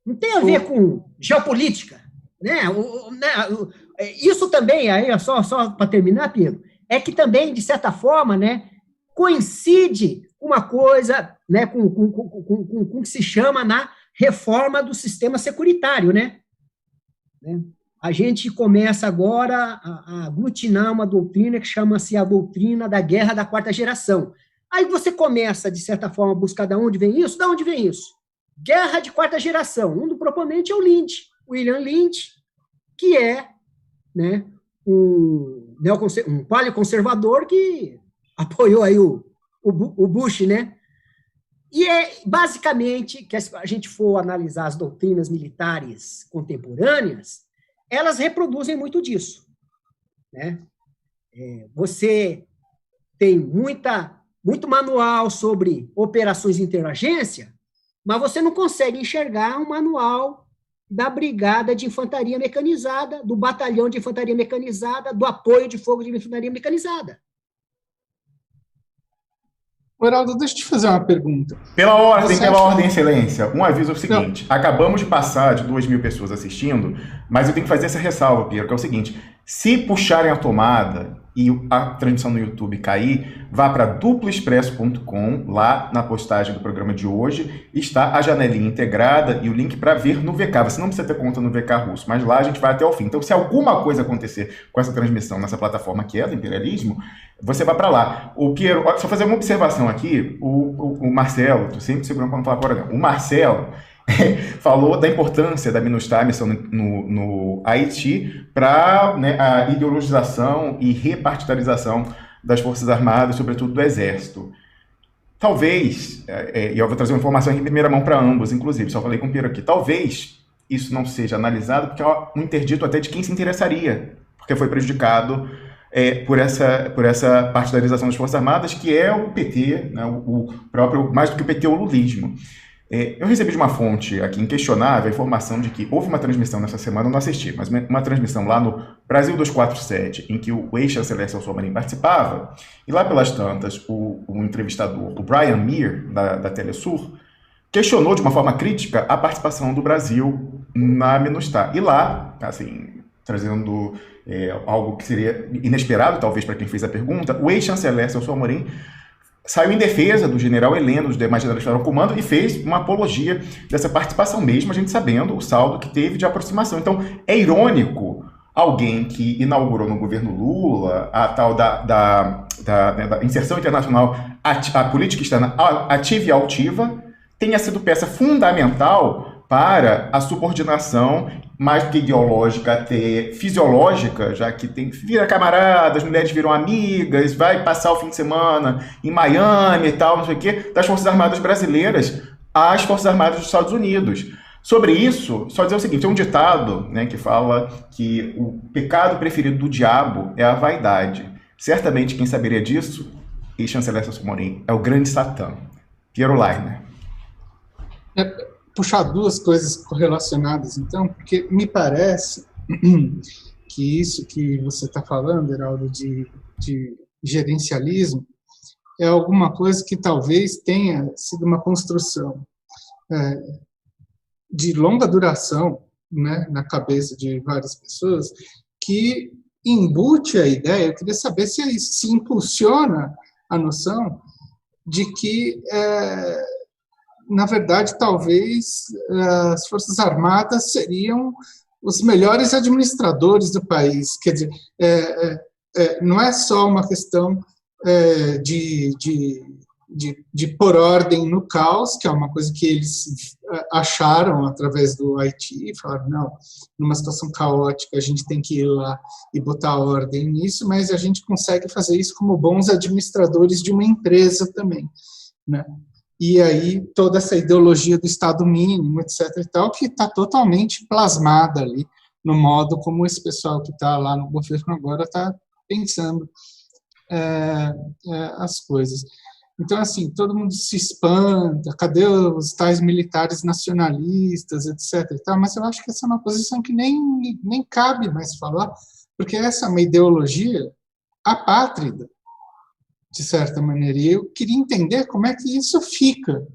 Não tem a ver com geopolítica. Né? Isso também, aí, só para terminar, Pedro, é que também, de certa forma, né, coincide uma coisa, né, com o que se chama na reforma do sistema securitário, né? A gente começa agora a aglutinar uma doutrina que chama-se a doutrina da guerra da quarta geração. Aí você começa, de certa forma, a buscar de onde vem isso? Da onde vem isso? Guerra de quarta geração. Um do proponente é o Lynch, William Lynch, que é, né, um paleoconservador que apoiou aí o Bush, né? E é basicamente, que se a gente for analisar as doutrinas militares contemporâneas, elas reproduzem muito disso, né? Você tem muito manual sobre operações de interagência, mas você não consegue enxergar um manual da brigada de infantaria mecanizada, do batalhão de infantaria mecanizada, do apoio de fogo de infantaria mecanizada. Heraldo, deixa eu te fazer uma pergunta. Pela ordem, excelência, um aviso é o seguinte, acabamos de passar de 2.000 pessoas assistindo, mas eu tenho que fazer essa ressalva, Piero, que é o seguinte, se puxarem a tomada e a transmissão no YouTube cair, vá para duploexpresso.com, lá na postagem do programa de hoje, está a janelinha integrada e o link para ver no VK. Você não precisa ter conta no VK russo, mas lá a gente vai até o fim. Então, se alguma coisa acontecer com essa transmissão nessa plataforma que é do imperialismo, você vai para lá. O Piero, só fazer uma observação aqui, o Marcelo, tô sempre segurando para não falar agora não, o Marcelo falou da importância da MINUSTAH, a missão no Haiti, para, né, a ideologização e repartidarização das Forças Armadas, sobretudo do Exército. Talvez, e eu vou trazer uma informação em primeira mão para ambos, inclusive, só falei com o Piero aqui, talvez isso não seja analisado porque é um interdito até de quem se interessaria, porque foi prejudicado por essa partidarização das Forças Armadas, que é o PT, né, o próprio, mais do que o PT, o lulismo. Eu recebi de uma fonte aqui inquestionável a informação de que houve uma transmissão nessa semana, eu não assisti, mas uma transmissão lá no Brasil 247, em que o ex-chanceler Celso Amorim participava, e lá pelas tantas, o entrevistador, o Brian Meir, da Telesur, questionou de uma forma crítica a participação do Brasil na MINUSTAH. E lá, assim, trazendo algo que seria inesperado, talvez, para quem fez a pergunta, o ex-chanceler Celso Amorim saiu em defesa do general Heleno, dos demais generais que estavam no comando, e fez uma apologia dessa participação, mesmo a gente sabendo o saldo que teve de aproximação. Então, é irônico alguém que inaugurou no governo Lula a tal da inserção internacional, a política externa ativa e altiva, tenha sido peça fundamental para a subordinação, mais do que ideológica, até fisiológica, já que vira camaradas, mulheres viram amigas, vai passar o fim de semana em Miami e tal, não sei o quê, das Forças Armadas brasileiras às Forças Armadas dos Estados Unidos. Sobre isso, só dizer o seguinte, tem um ditado, né, que fala que o pecado preferido do diabo é a vaidade. Certamente quem saberia disso, e chanceler Celso Amorim, é o grande Satã. Piero Leiner. Puxar duas coisas correlacionadas, então, porque me parece que isso que você está falando, Heraldo, de gerencialismo, é alguma coisa que talvez tenha sido uma construção de longa duração, né, na cabeça de várias pessoas, que embute a ideia, eu queria saber se é isso, se impulsiona a noção de que, na verdade, talvez as Forças Armadas seriam os melhores administradores do país. Quer dizer, não é só uma questão de pôr ordem no caos, que é uma coisa que eles acharam através do Haiti, falaram, não, numa situação caótica a gente tem que ir lá e botar ordem nisso, mas a gente consegue fazer isso como bons administradores de uma empresa também, né? E aí toda essa ideologia do Estado mínimo, etc. e tal, que está totalmente plasmada ali no modo como esse pessoal que está lá no governo agora está pensando as coisas. Então, assim, todo mundo se espanta, cadê os tais militares nacionalistas, etc. e tal, mas eu acho que essa é uma posição que nem cabe mais falar, porque essa é uma ideologia apátrida, de certa maneira, e eu queria entender como é que isso fica,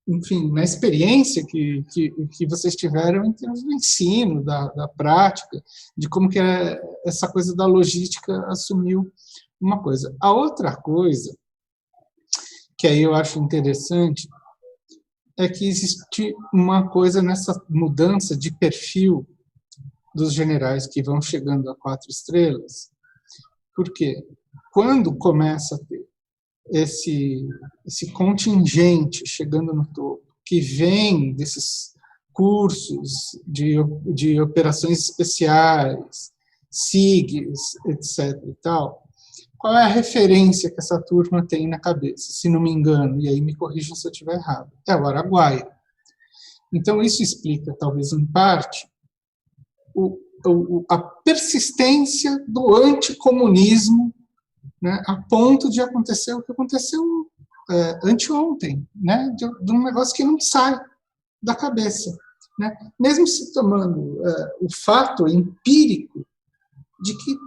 enfim, na experiência que vocês tiveram em termos do ensino, da prática, de como que essa coisa da logística assumiu uma coisa. A outra coisa, que aí eu acho interessante, é que existe uma coisa nessa mudança de perfil dos generais que vão chegando a 4 estrelas, porque quando começa a ter esse contingente chegando no topo, que vem desses cursos de operações especiais, SIGs, etc. e tal, qual é a referência que essa turma tem na cabeça? Se não me engano, e aí me corrijam se eu estiver errado, é o Araguaia. Então, isso explica, talvez em parte, a persistência do anticomunismo, né, a ponto de acontecer o que aconteceu anteontem, né, de um negócio que não sai da cabeça, né, mesmo se tomando o fato empírico de que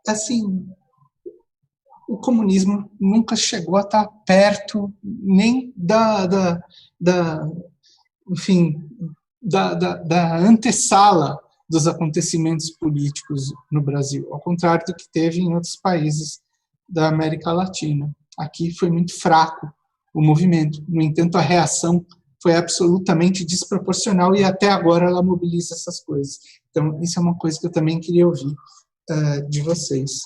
assim, o comunismo nunca chegou a estar perto nem enfim, da antessala dos acontecimentos políticos no Brasil, ao contrário do que teve em outros países da América Latina. Aqui foi muito fraco o movimento, no entanto, a reação foi absolutamente desproporcional e até agora ela mobiliza essas coisas. Então, isso é uma coisa que eu também queria ouvir de vocês.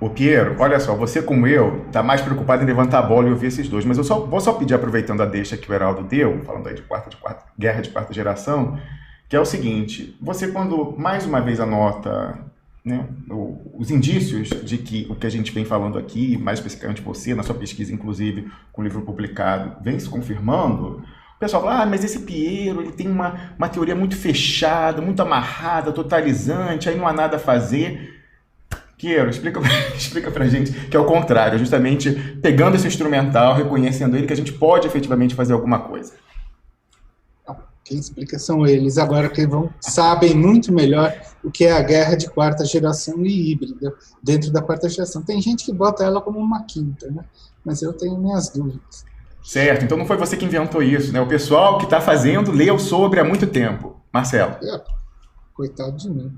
Ô Piero, olha só, você como eu, está mais preocupado em levantar a bola e ouvir esses dois, mas eu vou pedir, aproveitando a deixa que o Heraldo deu, falando aí de guerra de quarta geração, que é o seguinte, você quando mais uma vez anota, né, os indícios de que o que a gente vem falando aqui, mais especificamente você, na sua pesquisa, inclusive, com o livro publicado, vem se confirmando, o pessoal fala, mas esse Piero, ele tem uma teoria muito fechada, muito amarrada, totalizante, aí não há nada a fazer. Piero, explica pra gente que é o contrário, justamente pegando esse instrumental, reconhecendo ele, que a gente pode efetivamente fazer alguma coisa. Quem explica são eles, agora que sabem muito melhor o que é a guerra de quarta geração e híbrida dentro da quarta geração. Tem gente que bota ela como uma quinta, né? Mas eu tenho minhas dúvidas. Certo, então não foi você que inventou isso, né? O pessoal que está fazendo leu sobre há muito tempo. Marcelo. Coitado de mim.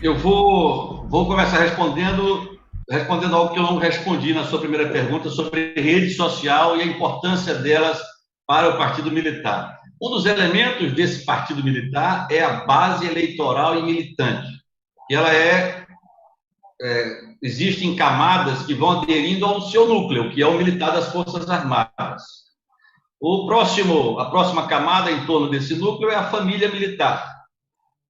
Eu vou começar respondendo algo que eu não respondi na sua primeira pergunta sobre rede social e a importância delas para o partido militar. Um dos elementos desse partido militar é a base eleitoral e militante. E ela existem camadas que vão aderindo ao seu núcleo, que é o militar das Forças Armadas. A próxima camada em torno desse núcleo é a família militar,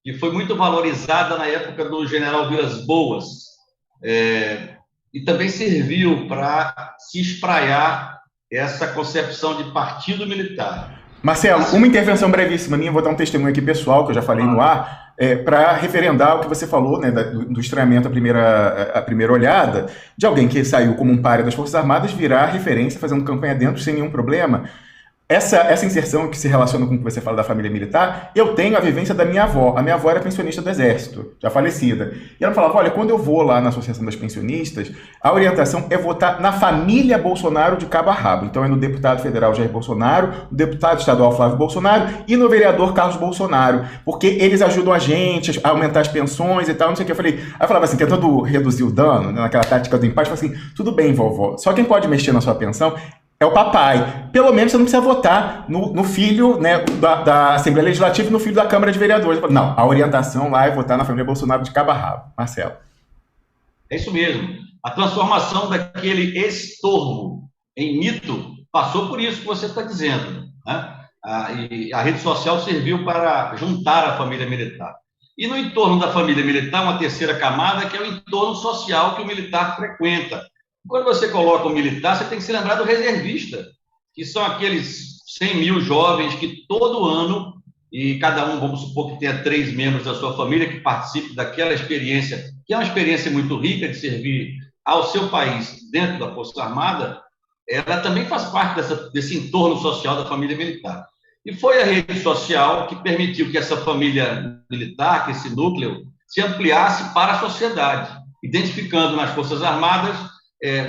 que foi muito valorizada na época do general Vilas Boas, e também serviu para se espraiar essa concepção de partido militar. Marcelo, uma intervenção brevíssima minha, vou dar um testemunho aqui pessoal, que eu já falei no ar, para referendar o que você falou, né, do estranhamento à primeira olhada, de alguém que saiu como um páreo das Forças Armadas virar referência, fazendo campanha dentro sem nenhum problema. Essa inserção que se relaciona com o que você fala da família militar, eu tenho a vivência da minha avó. A minha avó era pensionista do Exército, já falecida. E ela falava, olha, quando eu vou lá na Associação das Pensionistas, a orientação é votar na família Bolsonaro de cabo a rabo. Então é no deputado federal Jair Bolsonaro, no deputado estadual Flávio Bolsonaro e no vereador Carlos Bolsonaro, porque eles ajudam a gente a aumentar as pensões e tal, não sei o que. Aí eu falava assim, tentando reduzir o dano, né, naquela tática do empate, eu falava assim, tudo bem, vovó, só quem pode mexer na sua pensão é o papai. Pelo menos você não precisa votar no filho, né, da Assembleia Legislativa e no filho da Câmara de Vereadores. Não, a orientação lá é votar na família Bolsonaro de cabo a rabo. Marcelo. É isso mesmo. A transformação daquele estorvo em mito passou por isso que você está dizendo, né? E a rede social serviu para juntar a família militar. E no entorno da família militar, uma terceira camada, que é o entorno social que o militar frequenta. Quando você coloca o militar, você tem que se lembrar do reservista, que são aqueles 100 mil jovens que todo ano, e cada um, vamos supor que tenha 3 membros da sua família que participem daquela experiência, que é uma experiência muito rica de servir ao seu país dentro da Força Armada, ela também faz parte desse entorno social da família militar. E foi a rede social que permitiu que essa família militar, que esse núcleo, se ampliasse para a sociedade, identificando nas Forças Armadas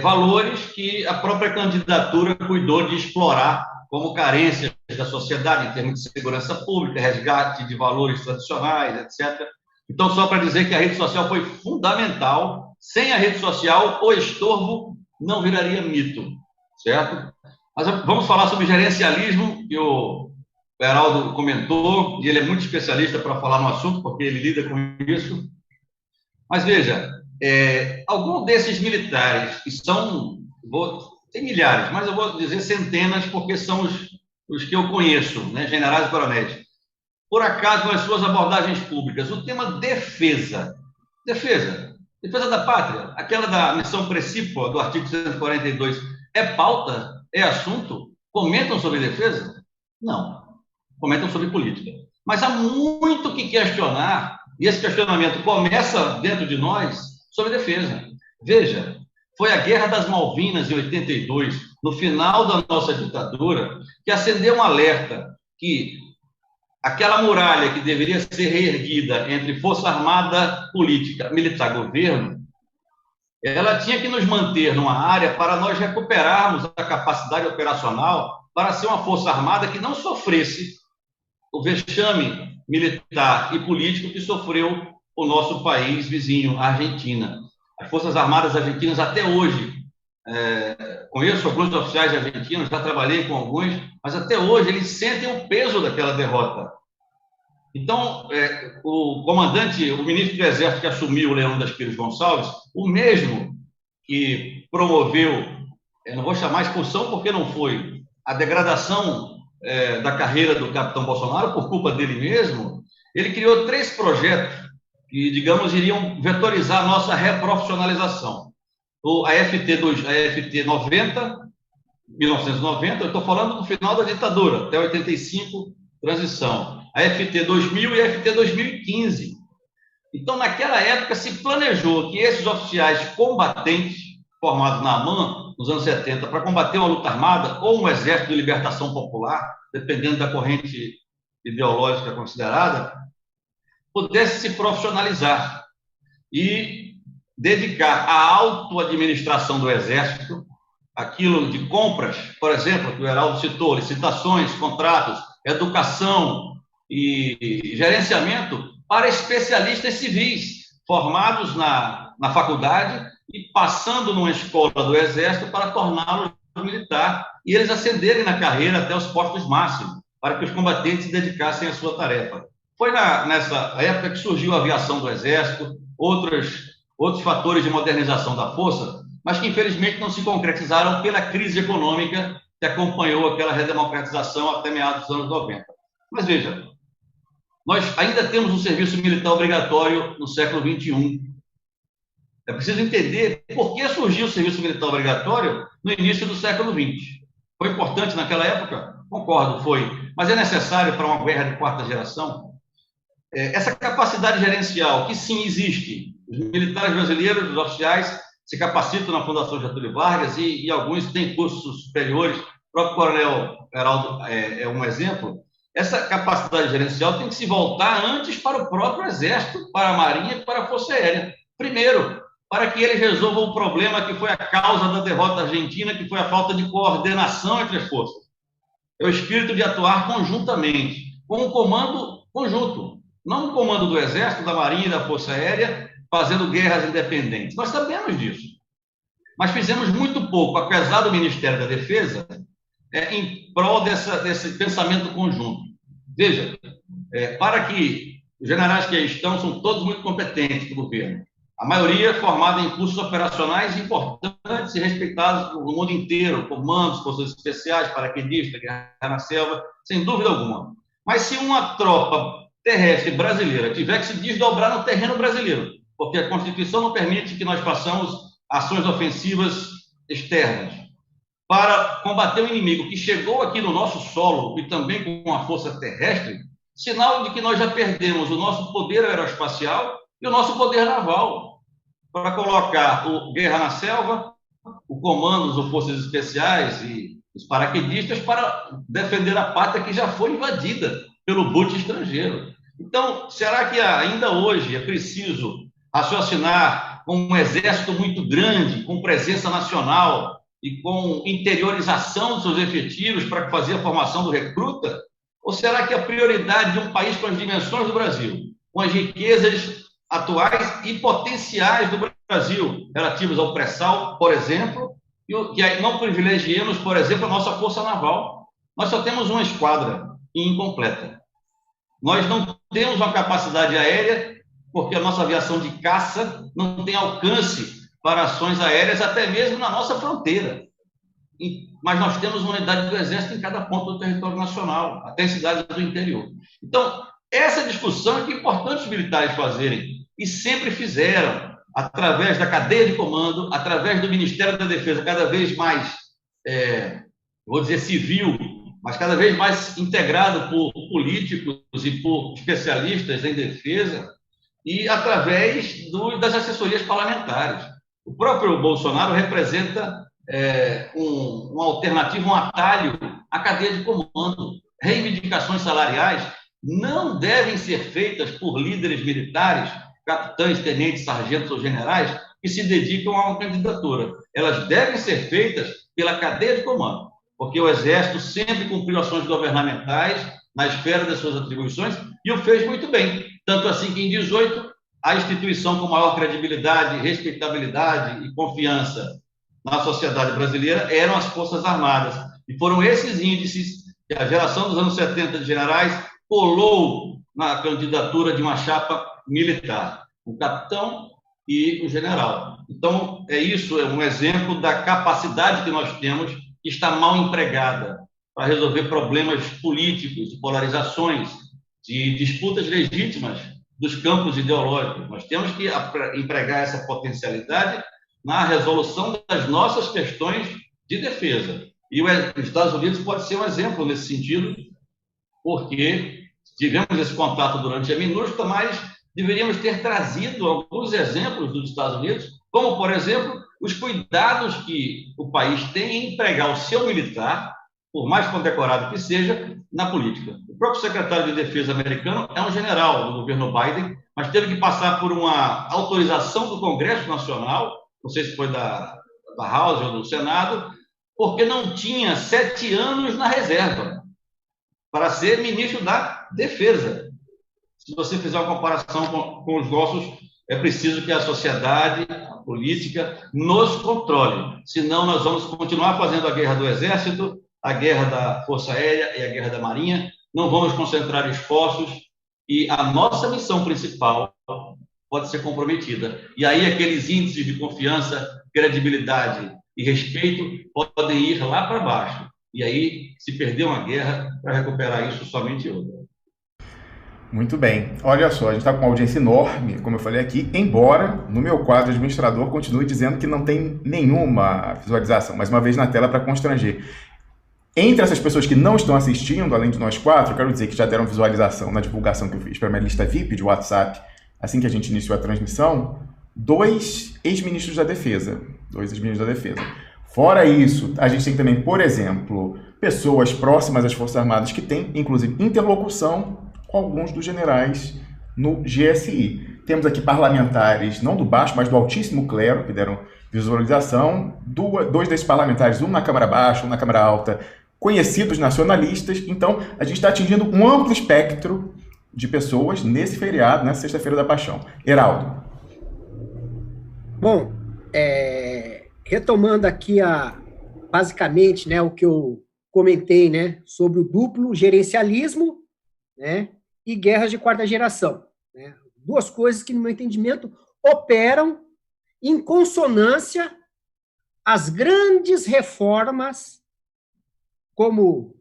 valores que a própria candidatura cuidou de explorar como carências da sociedade em termos de segurança pública, resgate de valores tradicionais, etc. Então, só para dizer que a rede social foi fundamental. Sem a rede social, o estorvo não viraria mito, certo? Mas vamos falar sobre gerencialismo, que o Heraldo comentou, e ele é muito especialista para falar no assunto, porque ele lida com isso. Mas veja, algum desses militares, que são, tem milhares, mas eu vou dizer centenas, porque são os que eu conheço, né, generais e coronéis. Por acaso, nas suas abordagens públicas, o tema defesa da pátria, aquela da missão precípua do artigo 142, é pauta? É assunto? Comentam sobre defesa? Não. Comentam sobre política. Mas há muito que questionar, e esse questionamento começa dentro de nós, sobre defesa. Veja, foi a Guerra das Malvinas, em 82, no final da nossa ditadura, que acendeu um alerta que aquela muralha que deveria ser reerguida entre Força Armada, política, militar, governo, ela tinha que nos manter numa área para nós recuperarmos a capacidade operacional para ser uma Força Armada que não sofresse o vexame militar e político que sofreu o nosso país vizinho, a Argentina. As Forças Armadas argentinas, até hoje, conheço alguns oficiais argentinos, já trabalhei com alguns, mas até hoje eles sentem o peso daquela derrota. Então, o comandante, o ministro do Exército que assumiu, o Leão das Pires Gonçalves, o mesmo que promoveu, não vou chamar expulsão porque não foi, a degradação da carreira do capitão Bolsonaro, por culpa dele mesmo, ele criou 3 projetos que, digamos, iriam vetorizar a nossa reprofissionalização. A FT 90, 1990, eu estou falando do final da ditadura, até 85, transição. A FT 2000 e a FT 2015. Então, naquela época, se planejou que esses oficiais combatentes, formados na AMAN, nos anos 70, para combater uma luta armada ou um exército de libertação popular, dependendo da corrente ideológica considerada, pudesse se profissionalizar e dedicar à autoadministração do Exército, aquilo de compras, por exemplo, que o Heraldo citou, licitações, contratos, educação e gerenciamento para especialistas civis, formados na faculdade e passando numa escola do Exército para torná-los militar e eles ascenderem na carreira até os postos máximos, para que os combatentes se dedicassem à sua tarefa. Foi nessa época que surgiu a aviação do Exército, outros fatores de modernização da Força, mas que infelizmente não se concretizaram pela crise econômica que acompanhou aquela redemocratização até meados dos anos 90. Mas veja, nós ainda temos um serviço militar obrigatório no século XXI. É preciso entender por que surgiu o serviço militar obrigatório no início do século XX. Foi importante naquela época? Concordo, foi. Mas é necessário para uma guerra de quarta geração? Essa capacidade gerencial, que sim existe, os militares brasileiros, os oficiais, se capacitam na Fundação Getúlio Vargas e alguns têm cursos superiores, o próprio Coronel Heraldo é um exemplo. Essa capacidade gerencial tem que se voltar antes para o próprio Exército, para a Marinha e para a Força Aérea. Primeiro, para que eles resolvam o problema que foi a causa da derrota argentina, que foi a falta de coordenação entre as forças. É o espírito de atuar conjuntamente, com um comando conjunto, não um comando do Exército, da Marinha e da Força Aérea, fazendo guerras independentes. Nós sabemos disso, mas fizemos muito pouco, apesar do Ministério da Defesa, em prol desse pensamento conjunto. Veja, para que os generais que aí estão são todos muito competentes do governo, a maioria formada em cursos operacionais importantes e respeitados no mundo inteiro, comandos, forças especiais, paraquedistas, guerra na selva, sem dúvida alguma. Mas se uma tropa terrestre brasileira tiver que se desdobrar no terreno brasileiro, porque a Constituição não permite que nós façamos ações ofensivas externas, para combater o inimigo que chegou aqui no nosso solo e também com a força terrestre, sinal de que nós já perdemos o nosso poder aeroespacial e o nosso poder naval, para colocar o Guerra na Selva, o Comandos ou Forças Especiais e os paraquedistas para defender a pátria que já foi invadida pelo bote estrangeiro. Então, será que ainda hoje é preciso raciocinar com um exército muito grande, com presença nacional e com interiorização dos seus efetivos para fazer a formação do recruta? Ou será que a prioridade de um país com as dimensões do Brasil, com as riquezas atuais e potenciais do Brasil, relativos ao pré-sal, por exemplo, e que não privilegiemos, por exemplo, a nossa força naval? Nós só temos uma esquadra incompleta. Nós não temos uma capacidade aérea, porque a nossa aviação de caça não tem alcance para ações aéreas, até mesmo na nossa fronteira. Mas nós temos uma unidade do Exército em cada ponto do território nacional, até em cidades do interior. Então, essa discussão é que é importante os militares fazerem, e sempre fizeram, através da cadeia de comando, através do Ministério da Defesa, cada vez mais, vou dizer civil, mas cada vez mais integrado por políticos e por especialistas em defesa, e através das assessorias parlamentares. O próprio Bolsonaro representa uma alternativa, um atalho à cadeia de comando. Reivindicações salariais não devem ser feitas por líderes militares, capitães, tenentes, sargentos ou generais que se dedicam a uma candidatura. Elas devem ser feitas pela cadeia de comando, porque o Exército sempre cumpriu ações governamentais na esfera das suas atribuições e o fez muito bem. Tanto assim que, em 2018, a instituição com maior credibilidade, respeitabilidade e confiança na sociedade brasileira eram as Forças Armadas. E foram esses índices que a geração dos anos 70 de generais colou na candidatura de uma chapa militar, o capitão e o general. Então, isso é um exemplo da capacidade que nós temos, que está mal empregada para resolver problemas políticos, de polarizações, de disputas legítimas dos campos ideológicos. Nós temos que empregar essa potencialidade na resolução das nossas questões de defesa. E os Estados Unidos pode ser um exemplo nesse sentido, porque tivemos esse contato durante a MINUSTA, mas deveríamos ter trazido alguns exemplos dos Estados Unidos, como, por exemplo, os cuidados que o país tem em empregar o seu militar, por mais condecorado que seja, na política. O próprio secretário de Defesa americano é um general do governo Biden, mas teve que passar por uma autorização do Congresso Nacional, não sei se foi da House ou do Senado, porque não tinha 7 anos na reserva para ser ministro da Defesa. Se você fizer uma comparação com os nossos, é preciso que a sociedade, a política, nos controle. Senão, nós vamos continuar fazendo a guerra do Exército, a guerra da Força Aérea e a guerra da Marinha. Não vamos concentrar esforços e a nossa missão principal pode ser comprometida. E aí, aqueles índices de confiança, credibilidade e respeito podem ir lá para baixo. e aí, se perder uma guerra, para recuperar isso, somente outra. Muito bem. Olha só, a gente está com uma audiência enorme, como eu falei aqui, embora no meu quadro administrador continue dizendo que não tem nenhuma visualização, mais uma vez na tela para constranger. Entre essas pessoas que não estão assistindo, além de nós quatro, eu quero dizer que já deram visualização na divulgação que eu fiz para a minha lista VIP de WhatsApp, assim que a gente iniciou a transmissão, 2 ex-ministros da Defesa. Fora isso, a gente tem também, por exemplo, pessoas próximas às Forças Armadas que têm, inclusive, interlocução com alguns dos generais no GSI. Temos aqui parlamentares, não do baixo, mas do altíssimo clero, que deram visualização. 2 desses parlamentares, um na Câmara Baixa, um na Câmara Alta, conhecidos nacionalistas. Então, a gente está atingindo um amplo espectro de pessoas nesse feriado, nessa Sexta-feira da Paixão. Heraldo. Bom, retomando aqui basicamente, né, o que eu comentei, né, sobre o duplo gerencialismo, né, e guerras de quarta geração, né? 2 coisas que, no meu entendimento, operam em consonância às grandes reformas, como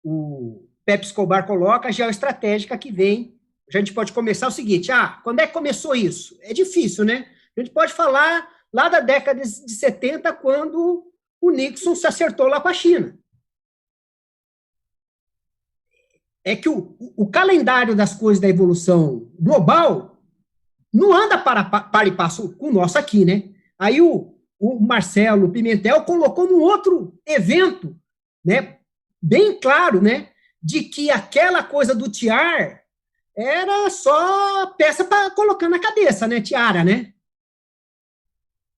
o Pepe Escobar coloca, geoestratégica que vem. A gente pode começar o seguinte: quando é que começou isso? É difícil, né? A gente pode falar lá da década de 70, quando o Nixon se acertou lá com a China. É que o calendário das coisas da evolução global não anda para e passo com o nosso aqui, né? Aí o Marcelo Pimentel colocou num outro evento, né, bem claro, né, de que aquela coisa do tiar era só peça para colocar na cabeça, né, tiara, né?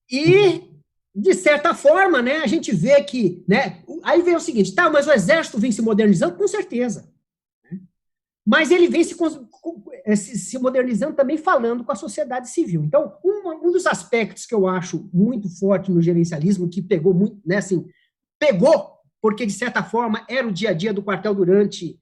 E, de certa forma, né, a gente vê que, né, aí vem o seguinte, mas o exército vem se modernizando, com certeza. Mas ele vem se modernizando também falando com a sociedade civil. Então, um dos aspectos que eu acho muito forte no gerencialismo, que pegou muito, né, assim, pegou, porque, de certa forma, era o dia a dia do quartel durante,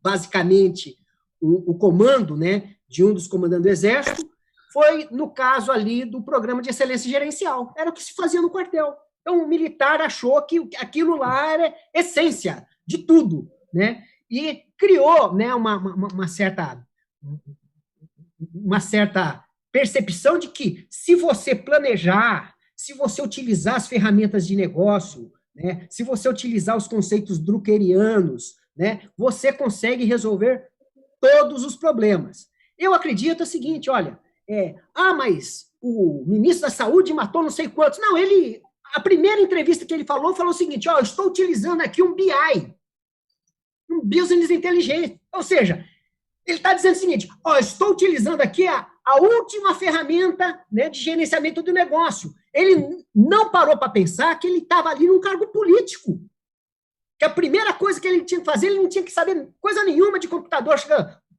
basicamente, o comando, né, de um dos comandantes do Exército, foi no caso ali do programa de excelência gerencial. Era o que se fazia no quartel. Então, o militar achou que aquilo lá era essência de tudo, né? E criou, né, uma certa percepção de que, se você planejar, se você utilizar as ferramentas de negócio, né, se você utilizar os conceitos druckerianos, né, você consegue resolver todos os problemas. Eu acredito o seguinte, olha, mas o ministro da Saúde matou não sei quantos. Não, a primeira entrevista que ele falou o seguinte, eu estou utilizando aqui um BI, um Business Intelligence. Ou seja, ele está dizendo o seguinte, estou utilizando aqui a última ferramenta, né, de gerenciamento do negócio. Ele não parou para pensar que ele estava ali num cargo político. Que a primeira coisa que ele tinha que fazer, ele não tinha que saber coisa nenhuma de computador.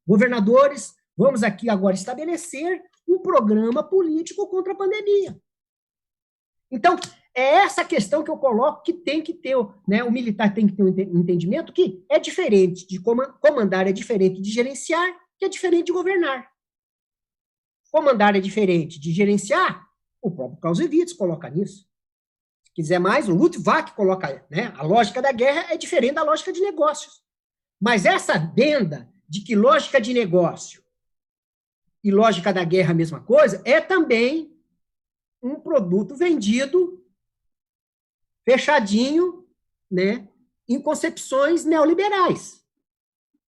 Governadores, vamos aqui agora estabelecer um programa político contra a pandemia. Então, é essa questão que eu coloco que tem que ter, né, o militar tem que ter um entendimento que é diferente de comandar, é diferente de gerenciar, que é diferente de governar. Comandar é diferente de gerenciar, o próprio Clausewitz coloca nisso. Se quiser mais, o Luttwak coloca, né, a lógica da guerra é diferente da lógica de negócios. Mas essa adenda de que lógica de negócio e lógica da guerra é a mesma coisa, é também um produto vendido fechadinho, né, em concepções neoliberais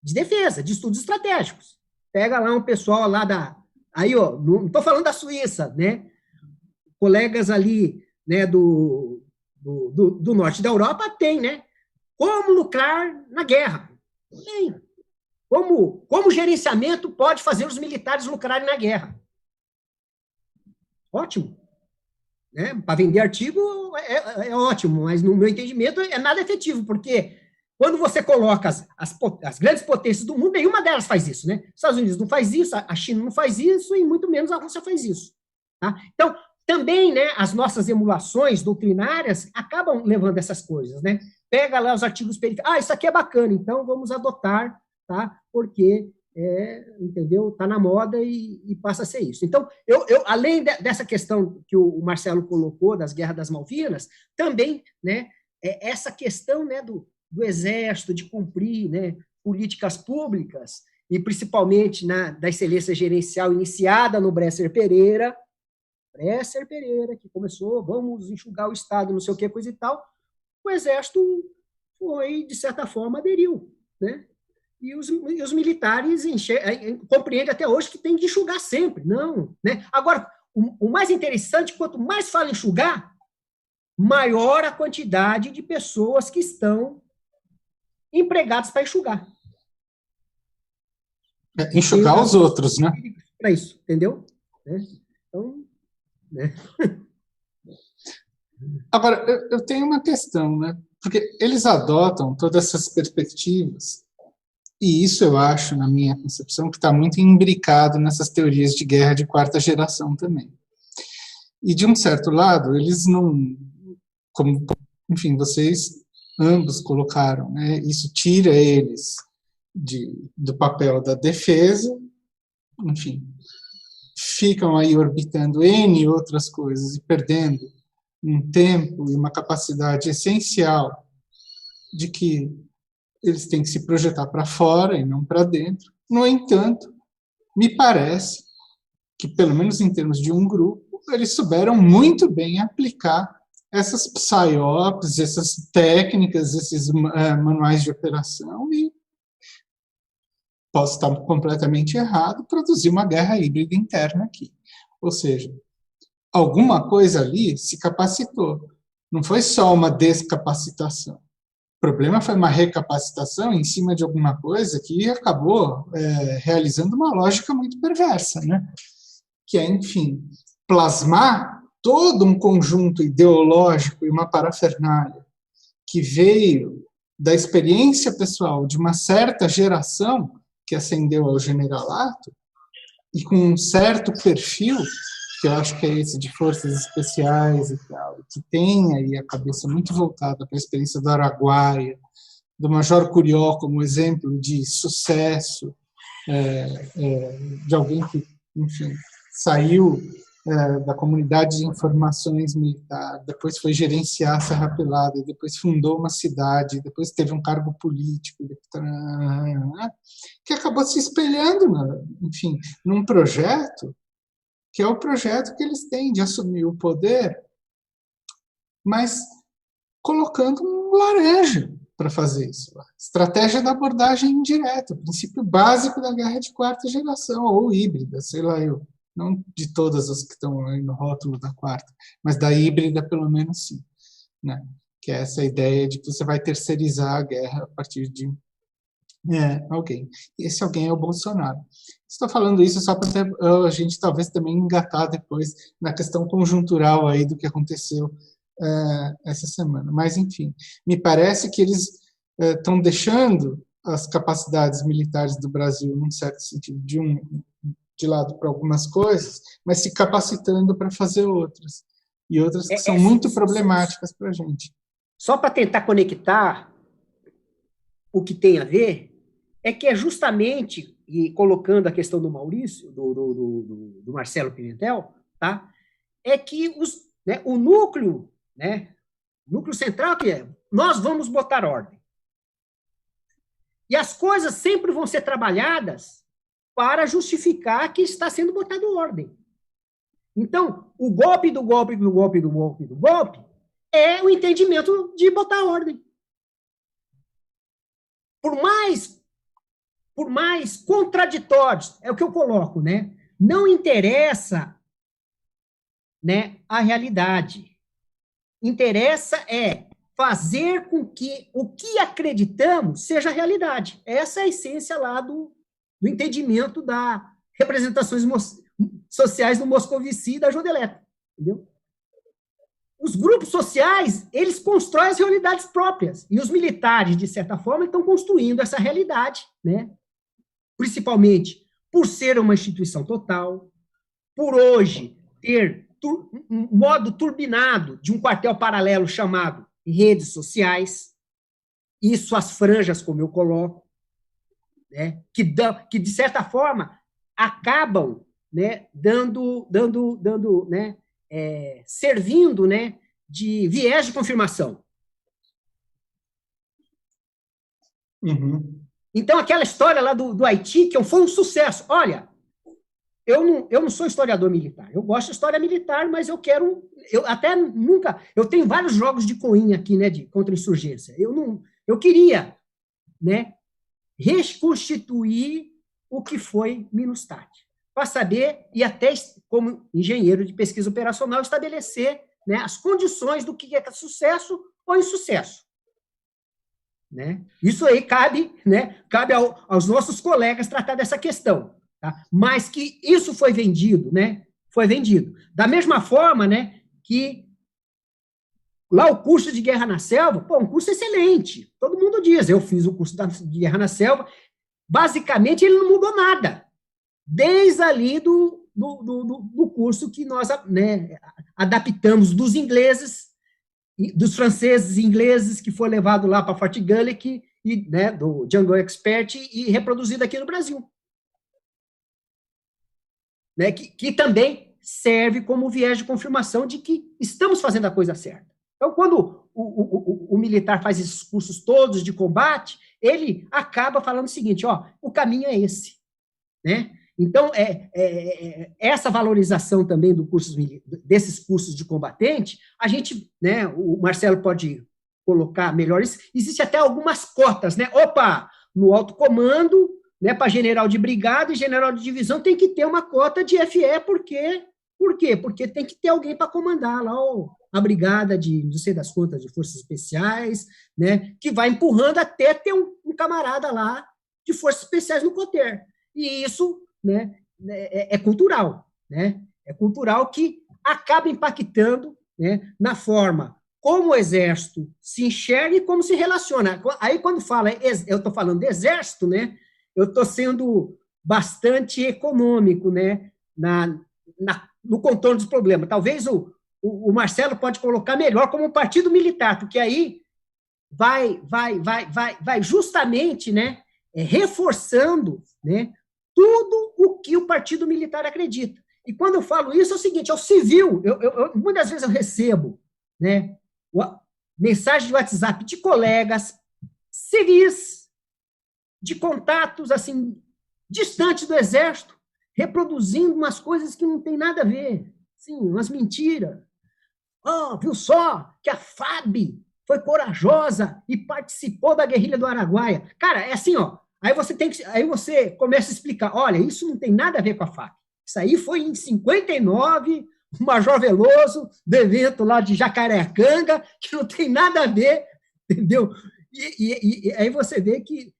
de defesa, de estudos estratégicos. Pega lá um pessoal lá aí, não estou falando da Suíça, né, colegas ali, né, do norte da Europa tem, né, como lucrar na guerra. Tem. Como gerenciamento pode fazer os militares lucrarem na guerra. Ótimo. Né? Para vender artigo é ótimo, mas no meu entendimento é nada efetivo, porque quando você coloca as grandes potências do mundo, nenhuma delas faz isso, né? Os Estados Unidos não faz isso, a China não faz isso, e muito menos a Rússia faz isso. Tá? Então, também, né, as nossas emulações doutrinárias acabam levando essas coisas, né? Pega lá os artigos periféricos, isso aqui é bacana, então vamos adotar, tá? Porque entendeu? Está na moda e passa a ser isso. Então, eu além dessa questão que o Marcelo colocou, das guerras das Malvinas, também, né, essa questão, né, do Exército, de cumprir, né, políticas públicas, e principalmente da excelência gerencial iniciada no Bresser Pereira, que começou, vamos enxugar o Estado, não sei o que, coisa e tal, o Exército foi, de certa forma, aderiu, né? E os militares compreendem até hoje que tem que enxugar sempre, não, né? Agora, o mais interessante, quanto mais fala enxugar, maior a quantidade de pessoas que estão empregadas para enxugar. Enxugar os outros, né? Para isso, entendeu? Então, né? Agora, eu tenho uma questão, né? Porque eles adotam todas essas perspectivas, e isso eu acho, na minha concepção, que está muito imbricado nessas teorias de guerra de quarta geração também. E, de um certo lado, eles não... Como, enfim, vocês ambos colocaram, né? Isso tira eles do papel da defesa, enfim, ficam aí orbitando N outras coisas e perdendo um tempo e uma capacidade essencial de que eles têm que se projetar para fora e não para dentro. No entanto, me parece que, pelo menos em termos de um grupo, eles souberam muito bem aplicar essas PSYOPs, essas técnicas, esses manuais de operação e, posso estar completamente errado, produzir uma guerra híbrida interna aqui. Ou seja, alguma coisa ali se capacitou. Não foi só uma descapacitação. O problema foi uma recapacitação em cima de alguma coisa que acabou realizando uma lógica muito perversa, né? Que é, enfim, plasmar todo um conjunto ideológico e uma parafernália que veio da experiência pessoal de uma certa geração que ascendeu ao generalato e com um certo perfil, que eu acho que é esse de forças especiais e tal, que tem aí a cabeça muito voltada para a experiência do Araguaia, do Major Curió como exemplo de sucesso, de alguém que, enfim, saiu da comunidade de informações militar, depois foi gerenciar a Serra Pelada, depois fundou uma cidade, depois teve um cargo político, que acabou se espelhando, enfim, num projeto que é o projeto que eles têm de assumir o poder, mas colocando um laranja para fazer isso. Estratégia da abordagem indireta, o princípio básico da guerra de quarta geração, ou híbrida, sei lá eu. Não de todas as que estão aí no rótulo da quarta, mas da híbrida pelo menos sim, né? Que é essa ideia de que você vai terceirizar a guerra a partir de alguém. E esse alguém é o Bolsonaro. Estou falando isso só para a gente talvez também engatar depois na questão conjuntural aí do que aconteceu essa semana. Mas, enfim, me parece que eles estão deixando as capacidades militares do Brasil, num certo sentido, de lado para algumas coisas, mas se capacitando para fazer outras. E outras que são muito problemáticas para a gente. Só para tentar conectar o que tem a ver, é que é justamente, e colocando a questão do Maurício, do Marcelo Pimentel, tá? É que o núcleo, né, núcleo central que é, nós vamos botar ordem. E as coisas sempre vão ser trabalhadas para justificar que está sendo botado ordem. Então, o golpe do golpe do golpe do golpe do golpe é o entendimento de botar ordem. Por mais contraditórios, é o que eu coloco, né? Não interessa, né, a realidade. Interessa fazer com que o que acreditamos seja realidade. Essa é a essência lá do entendimento das representações sociais do Moscovici e da Jodelet, entendeu? Os grupos sociais, eles constroem as realidades próprias, e os militares, de certa forma, estão construindo essa realidade, né? Principalmente por ser uma instituição total, por hoje ter um modo turbinado de um quartel paralelo chamado redes sociais, e suas franjas, como eu coloco, né, que de certa forma acabam, né, servindo, né, de viés de confirmação. Uhum. Então, aquela história lá do Haiti, que foi um sucesso. Olha, eu não sou historiador militar. Eu gosto de história militar, mas eu até nunca... Eu tenho vários jogos de coinha aqui, né, de contra-insurgência. Eu queria, né, reconstituir o que foi Minustah, para saber, e até como engenheiro de pesquisa operacional, estabelecer, né, as condições do que é sucesso ou insucesso. Né? Isso aí cabe aos nossos colegas tratar dessa questão. Tá? Mas que isso foi vendido, né? Foi vendido. Da mesma forma, né, que lá o curso de Guerra na Selva, um curso excelente. Todo mundo diz, eu fiz o curso de Guerra na Selva. Basicamente, ele não mudou nada. Desde ali do curso que nós, né, adaptamos dos ingleses, dos franceses e ingleses, que foi levado lá para Fort Gullick, e, né, do Django Expert, e reproduzido aqui no Brasil. Né, que também serve como viés de confirmação de que estamos fazendo a coisa certa. Então, quando o militar faz esses cursos todos de combate, ele acaba falando o seguinte, o caminho é esse. Né? Então, essa valorização também desses cursos de combatente, a gente, né, o Marcelo pode colocar melhor isso, existe até algumas cotas, né? No alto comando, né, para general de brigada e general de divisão tem que ter uma cota de FE, por quê? Porque tem que ter alguém para comandar lá a brigada de, não sei das quantas, de forças especiais, né, que vai empurrando até ter um camarada lá de forças especiais no COTER. E isso, né, é cultural, né? É cultural que acaba impactando, né, na forma como o Exército se enxerga e como se relaciona. Aí, quando eu estou falando de Exército, né, eu estou sendo bastante econômico, né, no contorno dos problemas. Talvez o Marcelo pode colocar melhor como um partido militar, porque aí vai justamente, né, reforçando, né, tudo o que o partido militar acredita. E quando eu falo isso, é o seguinte, é o civil. Muitas vezes eu recebo, né, mensagem de WhatsApp de colegas civis, de contatos, assim, distantes do Exército, reproduzindo umas coisas que não tem nada a ver. Sim, umas mentiras. Viu só que a FAB foi corajosa e participou da guerrilha do Araguaia. Cara, é assim, aí você começa a explicar, olha, isso não tem nada a ver com a FAB. Isso aí foi em 59, o Major Veloso, do evento lá de Jacareacanga, que não tem nada a ver, entendeu? E aí você vê que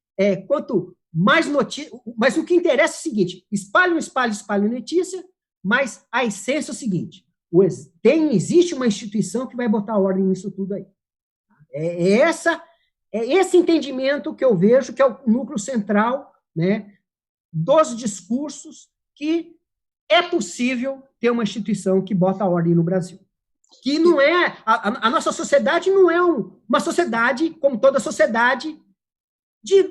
quanto mais notícia... Mas o que interessa é o seguinte, espalhe notícia, mas a essência é o seguinte, existe uma instituição que vai botar ordem nisso tudo aí. É esse entendimento que eu vejo que é o núcleo central, né, dos discursos, que é possível ter uma instituição que bota ordem no Brasil. Que não é... A nossa sociedade não é uma sociedade, como toda sociedade, de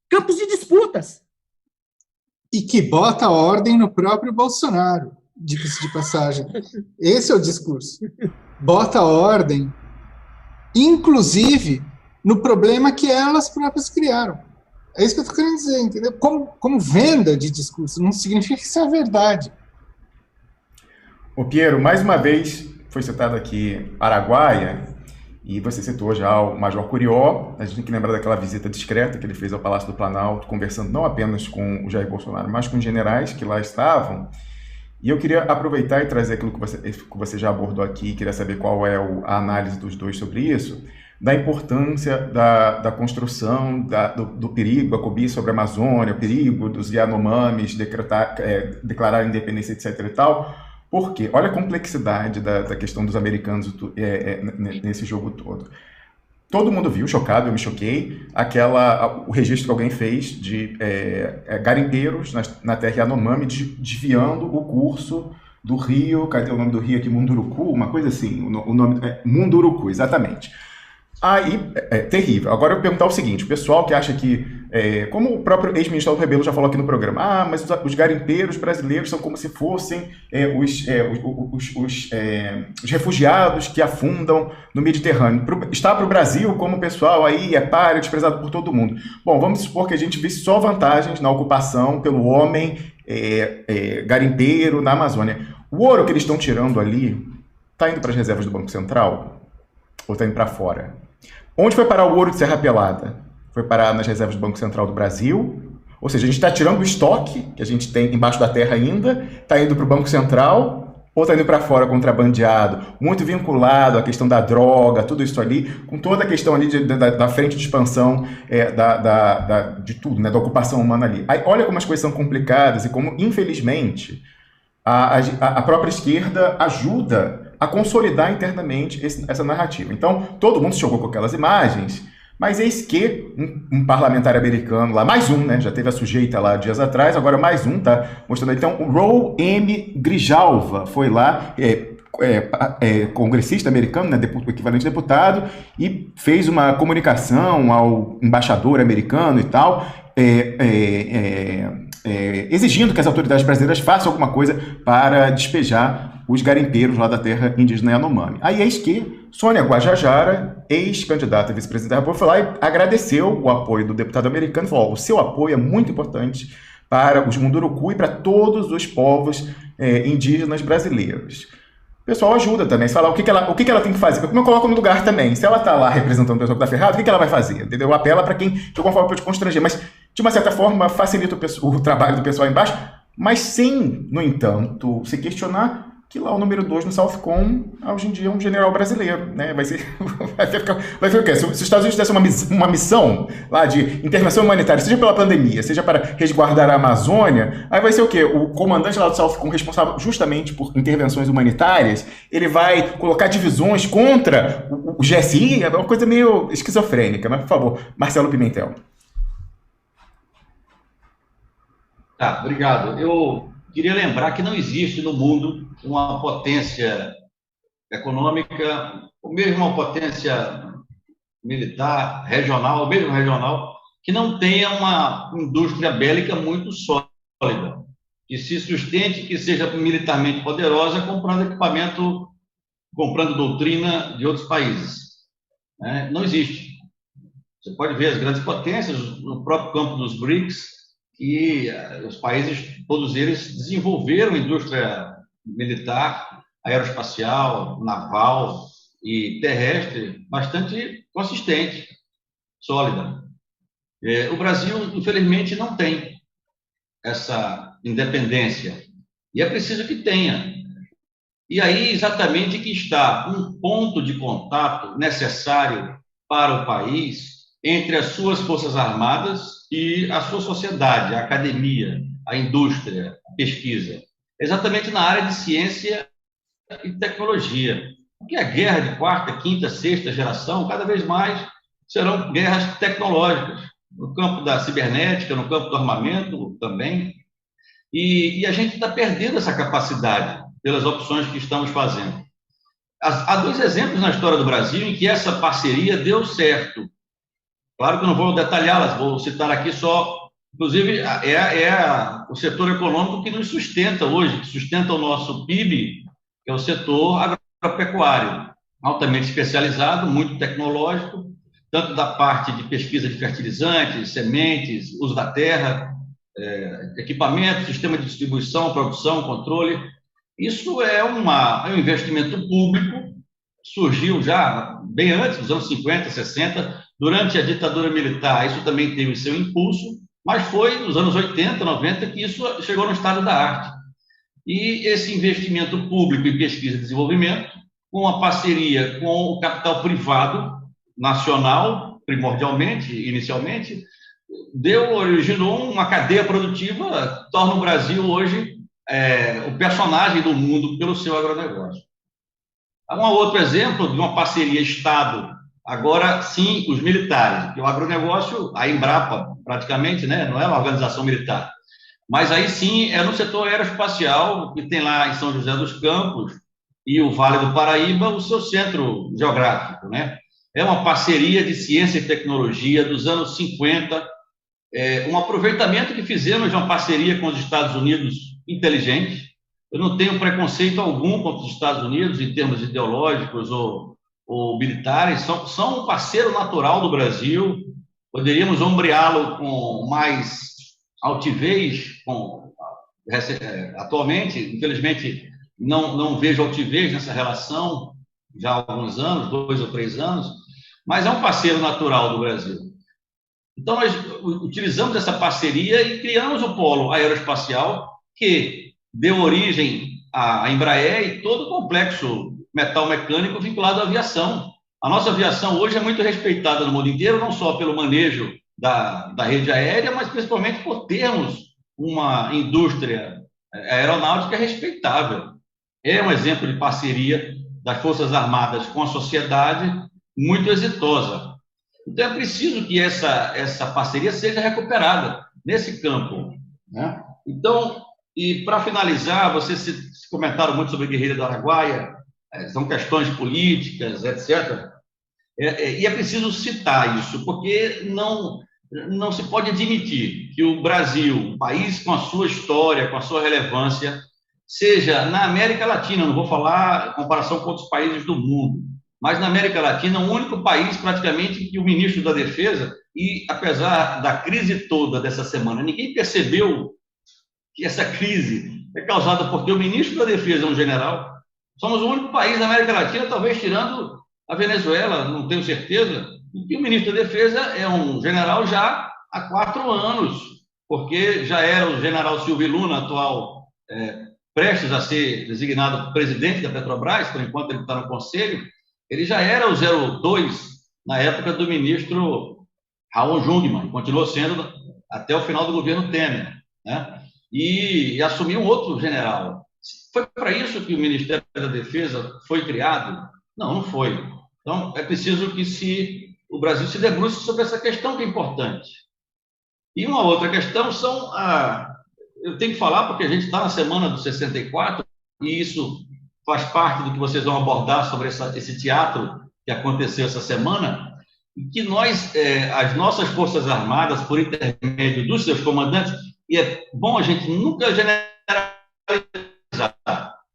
campos de disputas. E que bota ordem no próprio Bolsonaro, diga-se de passagem. Esse é o discurso. Bota ordem, inclusive, no problema que elas próprias criaram. É isso que eu estou querendo dizer, entendeu? Como venda de discurso, não significa que isso é verdade. Ô Piero, mais uma vez foi citado aqui Araguaia, e você citou já o Major Curió. A gente tem que lembrar daquela visita discreta que ele fez ao Palácio do Planalto, conversando não apenas com o Jair Bolsonaro, mas com os generais que lá estavam. E eu queria aproveitar e trazer aquilo que você já abordou aqui, queria saber qual é a análise dos dois sobre isso, da importância da construção do perigo, a cobiça sobre a Amazônia, o perigo dos Yanomamis declarar independência, etc. e tal. Por quê? Olha a complexidade da questão dos americanos nesse jogo todo. Todo mundo viu, chocado, eu me choquei, o registro que alguém fez de garimpeiros na terra Yanomami desviando o curso do rio, cadê o nome do rio aqui? Munduruku, uma coisa assim, o nome Munduruku, exatamente. Aí, terrível. Agora eu vou perguntar o seguinte, o pessoal que acha que, como o próprio ex-ministro Aldo Rebelo já falou aqui no programa, mas os garimpeiros brasileiros são como se fossem os refugiados que afundam no Mediterrâneo. Está para o Brasil como o pessoal aí é páreo, desprezado por todo mundo. Bom, vamos supor que a gente visse só vantagens na ocupação pelo homem garimpeiro na Amazônia. O ouro que eles estão tirando ali está indo para as reservas do Banco Central ou está indo para fora? Onde foi parar o ouro de Serra Pelada? Foi parar nas reservas do Banco Central do Brasil? Ou seja, a gente está tirando o estoque que a gente tem embaixo da terra ainda, está indo para o Banco Central ou está indo para fora contrabandeado? Muito vinculado à questão da droga, tudo isso ali, com toda a questão ali da frente de expansão de tudo, né, da ocupação humana ali. Aí, olha como as coisas são complicadas e como, infelizmente, a própria esquerda ajuda a consolidar internamente essa narrativa. Então, todo mundo se chocou com aquelas imagens, mas eis que um parlamentar americano lá, mais um, né, já teve a sujeita lá dias atrás, agora mais um, tá mostrando. Então, o Raul M. Grijalva foi lá, congressista americano, né, equivalente a deputado, e fez uma comunicação ao embaixador americano e tal, exigindo que as autoridades brasileiras façam alguma coisa para despejar os garimpeiros lá da terra indígena Yanomami. Aí eis que Sônia Guajajara, ex-candidata a vice-presidente da República, foi lá e agradeceu o apoio do deputado americano e falou: o seu apoio é muito importante para os Munduruku e para todos os povos indígenas brasileiros. O pessoal ajuda também, fala o que ela tem que fazer, como eu coloco no lugar também. Se ela está lá representando o pessoal que está ferrado, o que ela vai fazer? Entendeu? Apela para quem, de alguma forma, pode constranger, mas de uma certa forma facilita o trabalho do pessoal embaixo, mas sem, no entanto, se questionar que lá o número 2 no Southcom, hoje em dia, é um general brasileiro, né? Vai ser o quê? Se os Estados Unidos dessem uma missão lá de intervenção humanitária, seja pela pandemia, seja para resguardar a Amazônia, aí vai ser o quê? O comandante lá do Southcom, responsável justamente por intervenções humanitárias, ele vai colocar divisões contra o GSI, é uma coisa meio esquizofrênica, mas, por favor, Marcelo Pimentel. Tá, obrigado. Eu queria lembrar que não existe no mundo uma potência econômica, ou mesmo uma potência militar, regional, ou mesmo regional, que não tenha uma indústria bélica muito sólida, que se sustente, que seja militarmente poderosa, comprando equipamento, comprando doutrina de outros países. Não existe. Você pode ver as grandes potências no próprio campo dos BRICS, que os países, todos eles, desenvolveram indústria militar, aeroespacial, naval e terrestre bastante consistente, sólida. O Brasil, infelizmente, não tem essa independência, e é preciso que tenha. E aí, exatamente, que está um ponto de contato necessário para o país entre as suas forças armadas e a sua sociedade, a academia, a indústria, a pesquisa. Exatamente na área de ciência e tecnologia. Porque a guerra de quarta, quinta, sexta geração, cada vez mais serão guerras tecnológicas, no campo da cibernética, no campo do armamento também. E a gente está perdendo essa capacidade pelas opções que estamos fazendo. Há dois exemplos na história do Brasil em que essa parceria deu certo. Claro que eu não vou detalhá-las, vou citar aqui só. Inclusive, o setor econômico que nos sustenta hoje, que sustenta o nosso PIB, que é o setor agropecuário, altamente especializado, muito tecnológico, tanto da parte de pesquisa de fertilizantes, sementes, uso da terra, equipamentos, sistema de distribuição, produção, controle. Isso é um investimento público, surgiu já bem antes, dos anos 50, 60, durante a ditadura militar, isso também teve seu impulso, mas foi nos anos 80, 90 que isso chegou no estado da arte. E esse investimento público em pesquisa e desenvolvimento, com a parceria com o capital privado nacional, primordialmente, inicialmente, originou uma cadeia produtiva, torna o Brasil hoje o personagem do mundo pelo seu agronegócio. Há um outro exemplo de uma parceria Estado. Agora, sim, os militares, porque o agronegócio, a Embrapa, praticamente, né, não é uma organização militar, mas aí sim é no setor aeroespacial, que tem lá em São José dos Campos e o Vale do Paraíba o seu centro geográfico, né? É uma parceria de ciência e tecnologia dos anos 50, um aproveitamento que fizemos de uma parceria com os Estados Unidos inteligente. Eu não tenho preconceito algum contra os Estados Unidos em termos ideológicos ou militares, são um parceiro natural do Brasil. Poderíamos ombreá-lo com mais altivez, atualmente, infelizmente, não vejo altivez nessa relação, já há alguns anos, 2 ou 3 anos, mas é um parceiro natural do Brasil. Então, nós utilizamos essa parceria e criamos o polo aeroespacial, que deu origem à Embraer e todo o complexo metal-mecânico vinculado à aviação. A nossa aviação hoje é muito respeitada no mundo inteiro, não só pelo manejo da rede aérea, mas principalmente por termos uma indústria aeronáutica respeitável. É um exemplo de parceria das Forças Armadas com a sociedade muito exitosa. Então, é preciso que essa parceria seja recuperada nesse campo, né? Então, e para finalizar, vocês se comentaram muito sobre a Guerrilha do Araguaia, são questões políticas, etc. E é preciso citar isso, porque não se pode admitir que o Brasil, um país com a sua história, com a sua relevância, seja na América Latina, não vou falar em comparação com outros países do mundo, mas na América Latina, o único país praticamente que o ministro da Defesa, e apesar da crise toda dessa semana, ninguém percebeu que essa crise é causada porque o ministro da Defesa é um general. Somos o único país da América Latina, talvez tirando a Venezuela, não tenho certeza, que o ministro da Defesa é um general já há 4 anos, porque já era o general Silvio Luna, atual, prestes a ser designado presidente da Petrobras, por enquanto ele está no conselho, ele já era o 02 na época do ministro Raul Jungmann, continuou sendo até o final do governo Temer, né? E assumiu um outro general. Foi para isso que o Ministério da Defesa foi criado? Não foi. Então, é preciso que o Brasil se debruce sobre essa questão que é importante. E uma outra questão eu tenho que falar, porque a gente está na semana do 64, e isso faz parte do que vocês vão abordar sobre esse teatro que aconteceu essa semana, e que as nossas Forças Armadas, por intermédio dos seus comandantes, e é bom a gente nunca generalizar.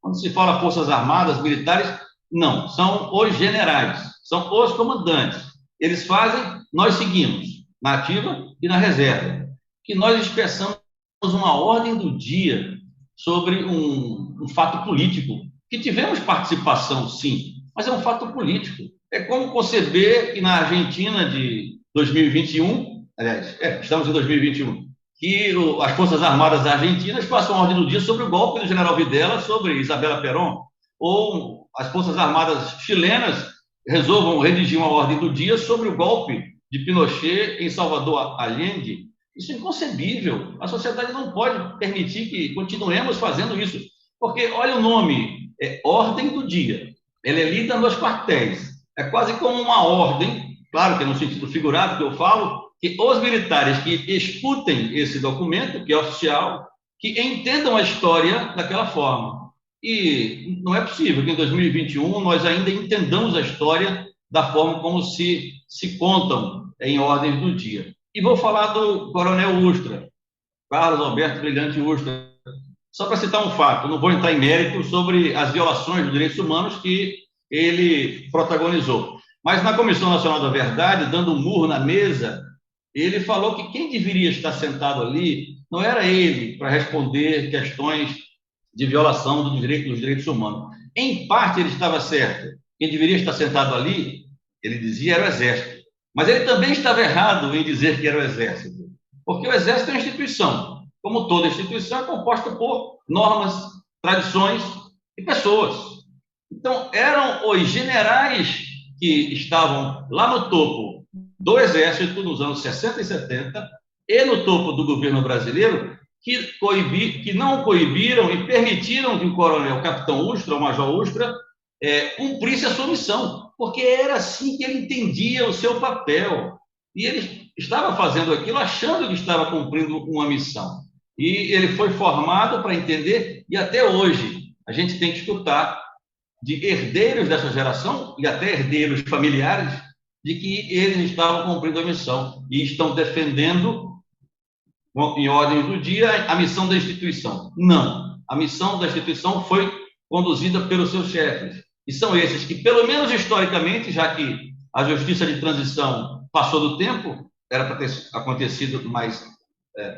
Quando se fala Forças Armadas, militares, não, são os generais, são os comandantes. Eles fazem, nós seguimos, na ativa e na reserva. Que nós expressamos uma ordem do dia sobre um fato político, que tivemos participação, sim, mas é um fato político. É como conceber que na Argentina de 2021, aliás, estamos em 2021, que as Forças Armadas argentinas façam ordem do dia sobre o golpe do general Videla sobre Isabela Perón, ou as Forças Armadas chilenas resolvam redigir uma ordem do dia sobre o golpe de Pinochet em Salvador Allende. Isso é inconcebível. A sociedade não pode permitir que continuemos fazendo isso, porque, olha o nome, é Ordem do Dia. Ela é lida nos quartéis. É quase como uma ordem, claro que é no sentido figurado que eu falo, que os militares que escutem esse documento, que é oficial, que entendam a história daquela forma. E não é possível que em 2021 nós ainda entendamos a história da forma como se contam em ordens do dia. E vou falar do Coronel Ustra, Carlos Alberto Brilhante Ustra, só para citar um fato, não vou entrar em mérito sobre as violações dos direitos humanos que ele protagonizou. Mas na Comissão Nacional da Verdade, dando um murro na mesa, ele falou que quem deveria estar sentado ali não era ele para responder questões de violação dos direitos humanos. Em parte, ele estava certo. Quem deveria estar sentado ali, ele dizia, era o Exército. Mas ele também estava errado em dizer que era o Exército. Porque o Exército é uma instituição. Como toda instituição, é composta por normas, tradições e pessoas. Então, eram os generais que estavam lá no topo do Exército, nos anos 60 e 70, e no topo do governo brasileiro, que não coibiram e permitiram que o coronel, o capitão Ustra, o major Ustra, cumprisse a sua missão, porque era assim que ele entendia o seu papel. E ele estava fazendo aquilo achando que estava cumprindo uma missão. E ele foi formado para entender, e até hoje a gente tem que escutar de herdeiros dessa geração, e até herdeiros familiares, de que eles estavam cumprindo a missão e estão defendendo, em ordem do dia, a missão da instituição. Não. A missão da instituição foi conduzida pelos seus chefes. E são esses que, pelo menos historicamente, já que a justiça de transição passou do tempo, era para ter acontecido mais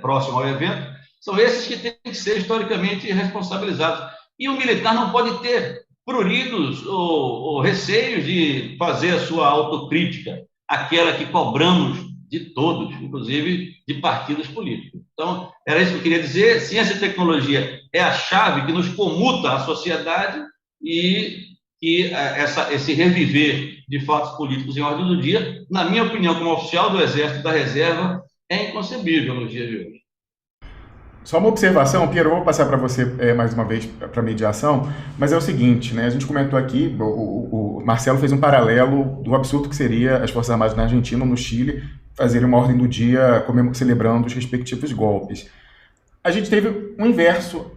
próximo ao evento, são esses que têm que ser historicamente responsabilizados. E o militar não pode ter pruridos ou receios de fazer a sua autocrítica, aquela que cobramos de todos, inclusive de partidos políticos. Então, era isso que eu queria dizer. Ciência e tecnologia é a chave que nos comuta a sociedade e que esse reviver de fatos políticos em ordem do dia, na minha opinião, como oficial do Exército e da Reserva, é inconcebível nos dias de hoje. Só uma observação, Piero, eu vou passar para você mais uma vez para mediação, mas é o seguinte, né? A gente comentou aqui, o Marcelo fez um paralelo do absurdo que seria as Forças Armadas na Argentina ou no Chile fazerem uma ordem do dia celebrando os respectivos golpes. A gente teve um inverso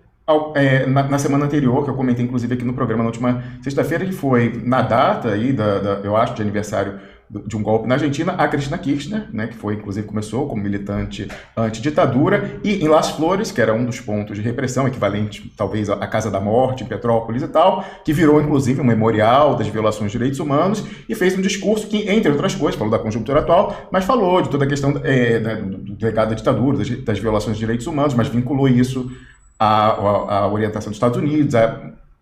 na semana anterior, que eu comentei inclusive aqui no programa na última sexta-feira, que foi na data aí eu acho, de aniversário de um golpe na Argentina, a Cristina Kirchner, né, que foi, inclusive, começou como militante anti-ditadura, e em Las Flores, que era um dos pontos de repressão, equivalente, talvez, à Casa da Morte, em Petrópolis e tal, que virou, inclusive, um memorial das violações de direitos humanos, e fez um discurso que, entre outras coisas, falou da conjuntura atual, mas falou de toda a questão do legado da ditadura, das violações de direitos humanos, mas vinculou isso à orientação dos Estados Unidos,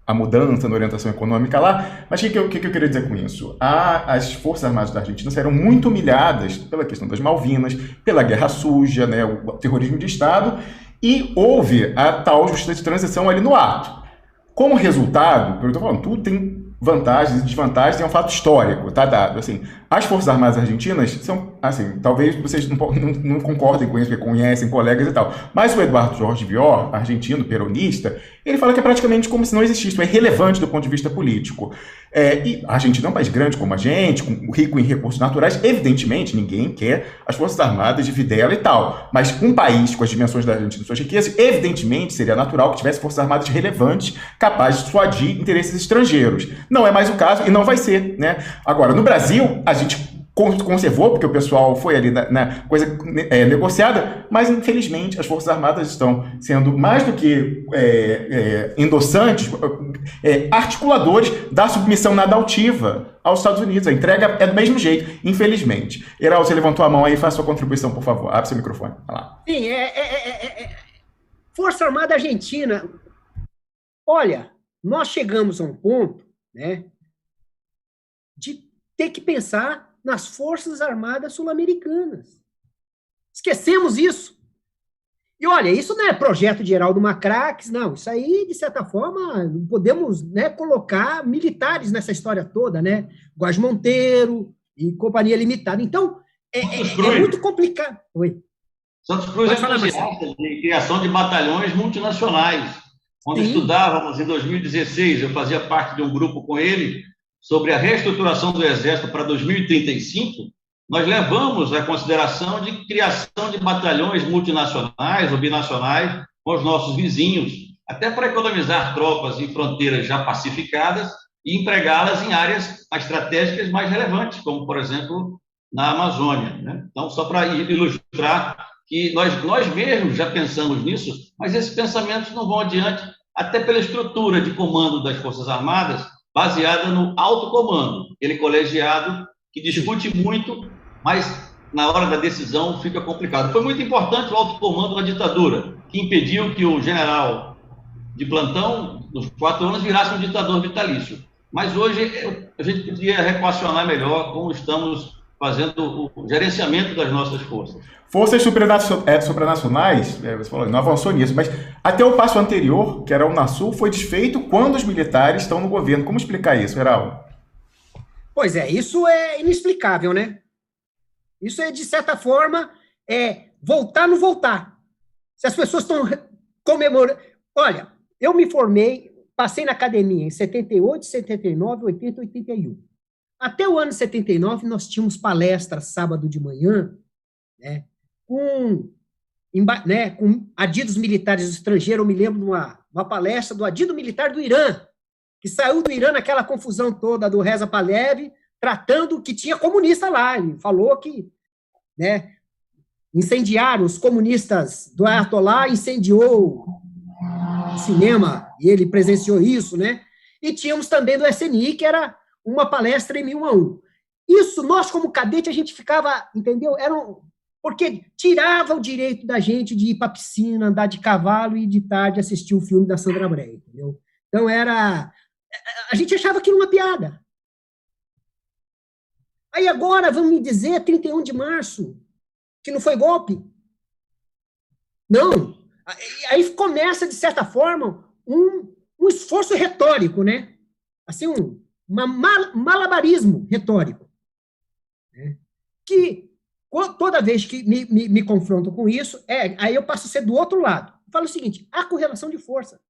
a mudança na orientação econômica lá. Mas o que eu queria dizer com isso? As Forças Armadas da Argentina saíram muito humilhadas pela questão das Malvinas, pela Guerra Suja, né, o terrorismo de Estado, e houve a tal justiça de transição ali no ato. Como resultado, eu estou falando, tudo tem vantagens e desvantagens, é um fato histórico, tá dado. Assim, as Forças Armadas Argentinas são, assim, talvez vocês não concordem com isso, porque conhecem colegas e tal, mas o Eduardo Jorge Vior, argentino, peronista, ele fala que é praticamente como se não existisse, é irrelevante do ponto de vista político. E a Argentina é um país grande como a gente, rico em recursos naturais, evidentemente ninguém quer as Forças Armadas de Videla e tal, mas um país com as dimensões da Argentina e suas riquezas, evidentemente seria natural que tivesse Forças Armadas relevantes, capazes de dissuadir interesses estrangeiros. Não é mais o caso e não vai ser, né? Agora, no Brasil, a gente conservou, porque o pessoal foi ali na coisa negociada, mas infelizmente as Forças Armadas estão sendo mais do que endossantes, articuladores da submissão nada altiva aos Estados Unidos. A entrega é do mesmo jeito, infelizmente. Heraldo, você levantou a mão aí, faça sua contribuição, por favor. Abre seu microfone. Vai lá. Sim, Força Armada Argentina. Olha, nós chegamos a um ponto, né, de ter que pensar nas Forças Armadas Sul-Americanas. Esquecemos isso. E olha, isso não é projeto de Heraldo Macraques, não. Isso aí, de certa forma, podemos, né, colocar militares nessa história toda, né? Guas Monteiro e Companhia Limitada. Então, é muito complicado. Oi. Santos Cruz é entusiasta de criação de batalhões multinacionais. Quando estudávamos em 2016, eu fazia parte de um grupo com ele sobre a reestruturação do Exército para 2035, nós levamos a consideração de criação de batalhões multinacionais ou binacionais com os nossos vizinhos, até para economizar tropas em fronteiras já pacificadas e empregá-las em áreas estratégicas mais relevantes, como, por exemplo, na Amazônia, né? Então, só para ilustrar que nós mesmos já pensamos nisso, mas esses pensamentos não vão adiante, até pela estrutura de comando das Forças Armadas, baseada no alto comando, aquele colegiado que discute muito, mas na hora da decisão fica complicado. Foi muito importante o alto comando na ditadura, que impediu que o general de plantão, nos 4 anos, virasse um ditador vitalício. Mas hoje a gente podia reequacionar melhor como estamos fazendo o gerenciamento das nossas forças. Forças supranacionais, você falou, não avançou nisso, mas até o passo anterior, que era o Unasul, foi desfeito quando os militares estão no governo. Como explicar isso, Heraldo? Pois é, isso é inexplicável, né? Isso é, de certa forma, voltar no voltar. Se as pessoas estão comemorando... Olha, eu me formei, passei na academia em 78, 79, 80, 81. Até o ano 79, nós tínhamos palestras sábado de manhã, né, com adidos militares do estrangeiro. Eu me lembro de uma palestra do adido militar do Irã, que saiu do Irã naquela confusão toda do Reza Pahlavi, tratando que tinha comunista lá. Ele falou que, né, incendiaram, os comunistas do Ayatollah incendiou o cinema, e ele presenciou isso, né? E tínhamos também do SNI, que era uma palestra em 1001. Isso, nós como cadete, a gente ficava, entendeu? Porque tirava o direito da gente de ir para a piscina, andar de cavalo e de tarde assistir o filme da Sandra Bray, entendeu? Então a gente achava aquilo uma piada. Aí agora, vamos me dizer, 31 de março, que não foi golpe? Não. Aí começa, de certa forma, um esforço retórico, né? Assim, um malabarismo retórico. Né? Que toda vez que me confronto com isso, aí eu passo a ser do outro lado. Eu falo o seguinte, há correlação de força.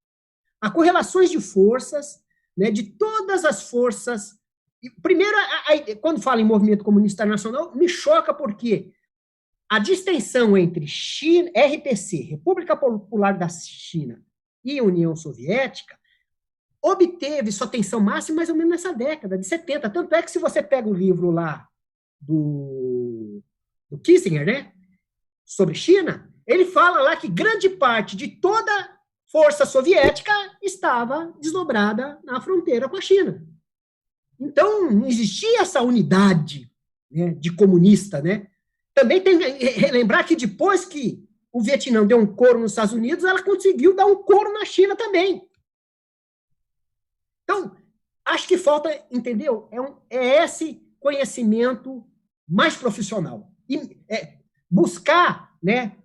Há correlações de forças, né, de todas as forças. Primeiro, quando falo em movimento comunista internacional, me choca porque a distensão entre China, RPC, República Popular da China, e União Soviética, obteve sua tensão máxima mais ou menos nessa década de 70. Tanto é que se você pega o livro lá do Kissinger, né, sobre China, ele fala lá que grande parte de toda a força soviética estava desdobrada na fronteira com a China. Então, não existia essa unidade, né, de comunista, né? Também tem que lembrar que depois que o Vietnã deu um couro nos Estados Unidos, ela conseguiu dar um couro na China também. Então, acho que falta, entendeu? É esse conhecimento mais profissional. E buscar, né,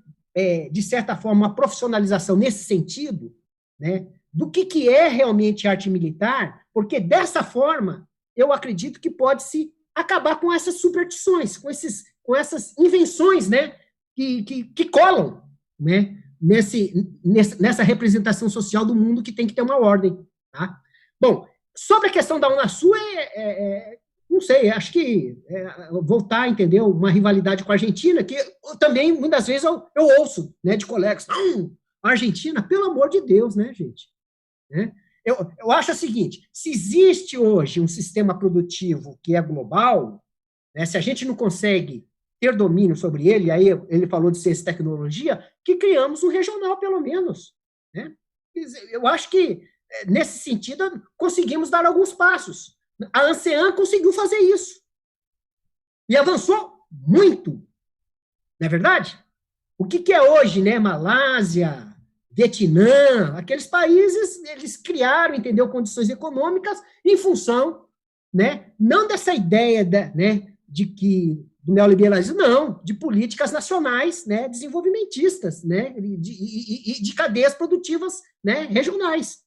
de certa forma, uma profissionalização nesse sentido, né, do que é realmente arte militar, porque dessa forma eu acredito que pode-se acabar com essas superstições, com essas invenções, né, que colam, né, nessa representação social do mundo que tem que ter uma ordem. Tá? Bom, sobre a questão da Unasul, não sei, acho que voltar, entendeu, uma rivalidade com a Argentina, que eu também, muitas vezes, eu ouço, né, de colegas, não, a Argentina, pelo amor de Deus, né, gente? Né? Eu acho o seguinte, se existe hoje um sistema produtivo que é global, né, se a gente não consegue ter domínio sobre ele, aí ele falou de ciência e tecnologia, que criamos um regional, pelo menos. Né? Eu acho que, nesse sentido, conseguimos dar alguns passos. A ANSEAN conseguiu fazer isso. E avançou muito. Não é verdade? O que é hoje, né? Malásia, Vietnã, aqueles países, eles criaram, entendeu, condições econômicas em função, né, não dessa ideia né, de que do neoliberalismo, não, de políticas nacionais, né, desenvolvimentistas, né, de cadeias produtivas, né, regionais.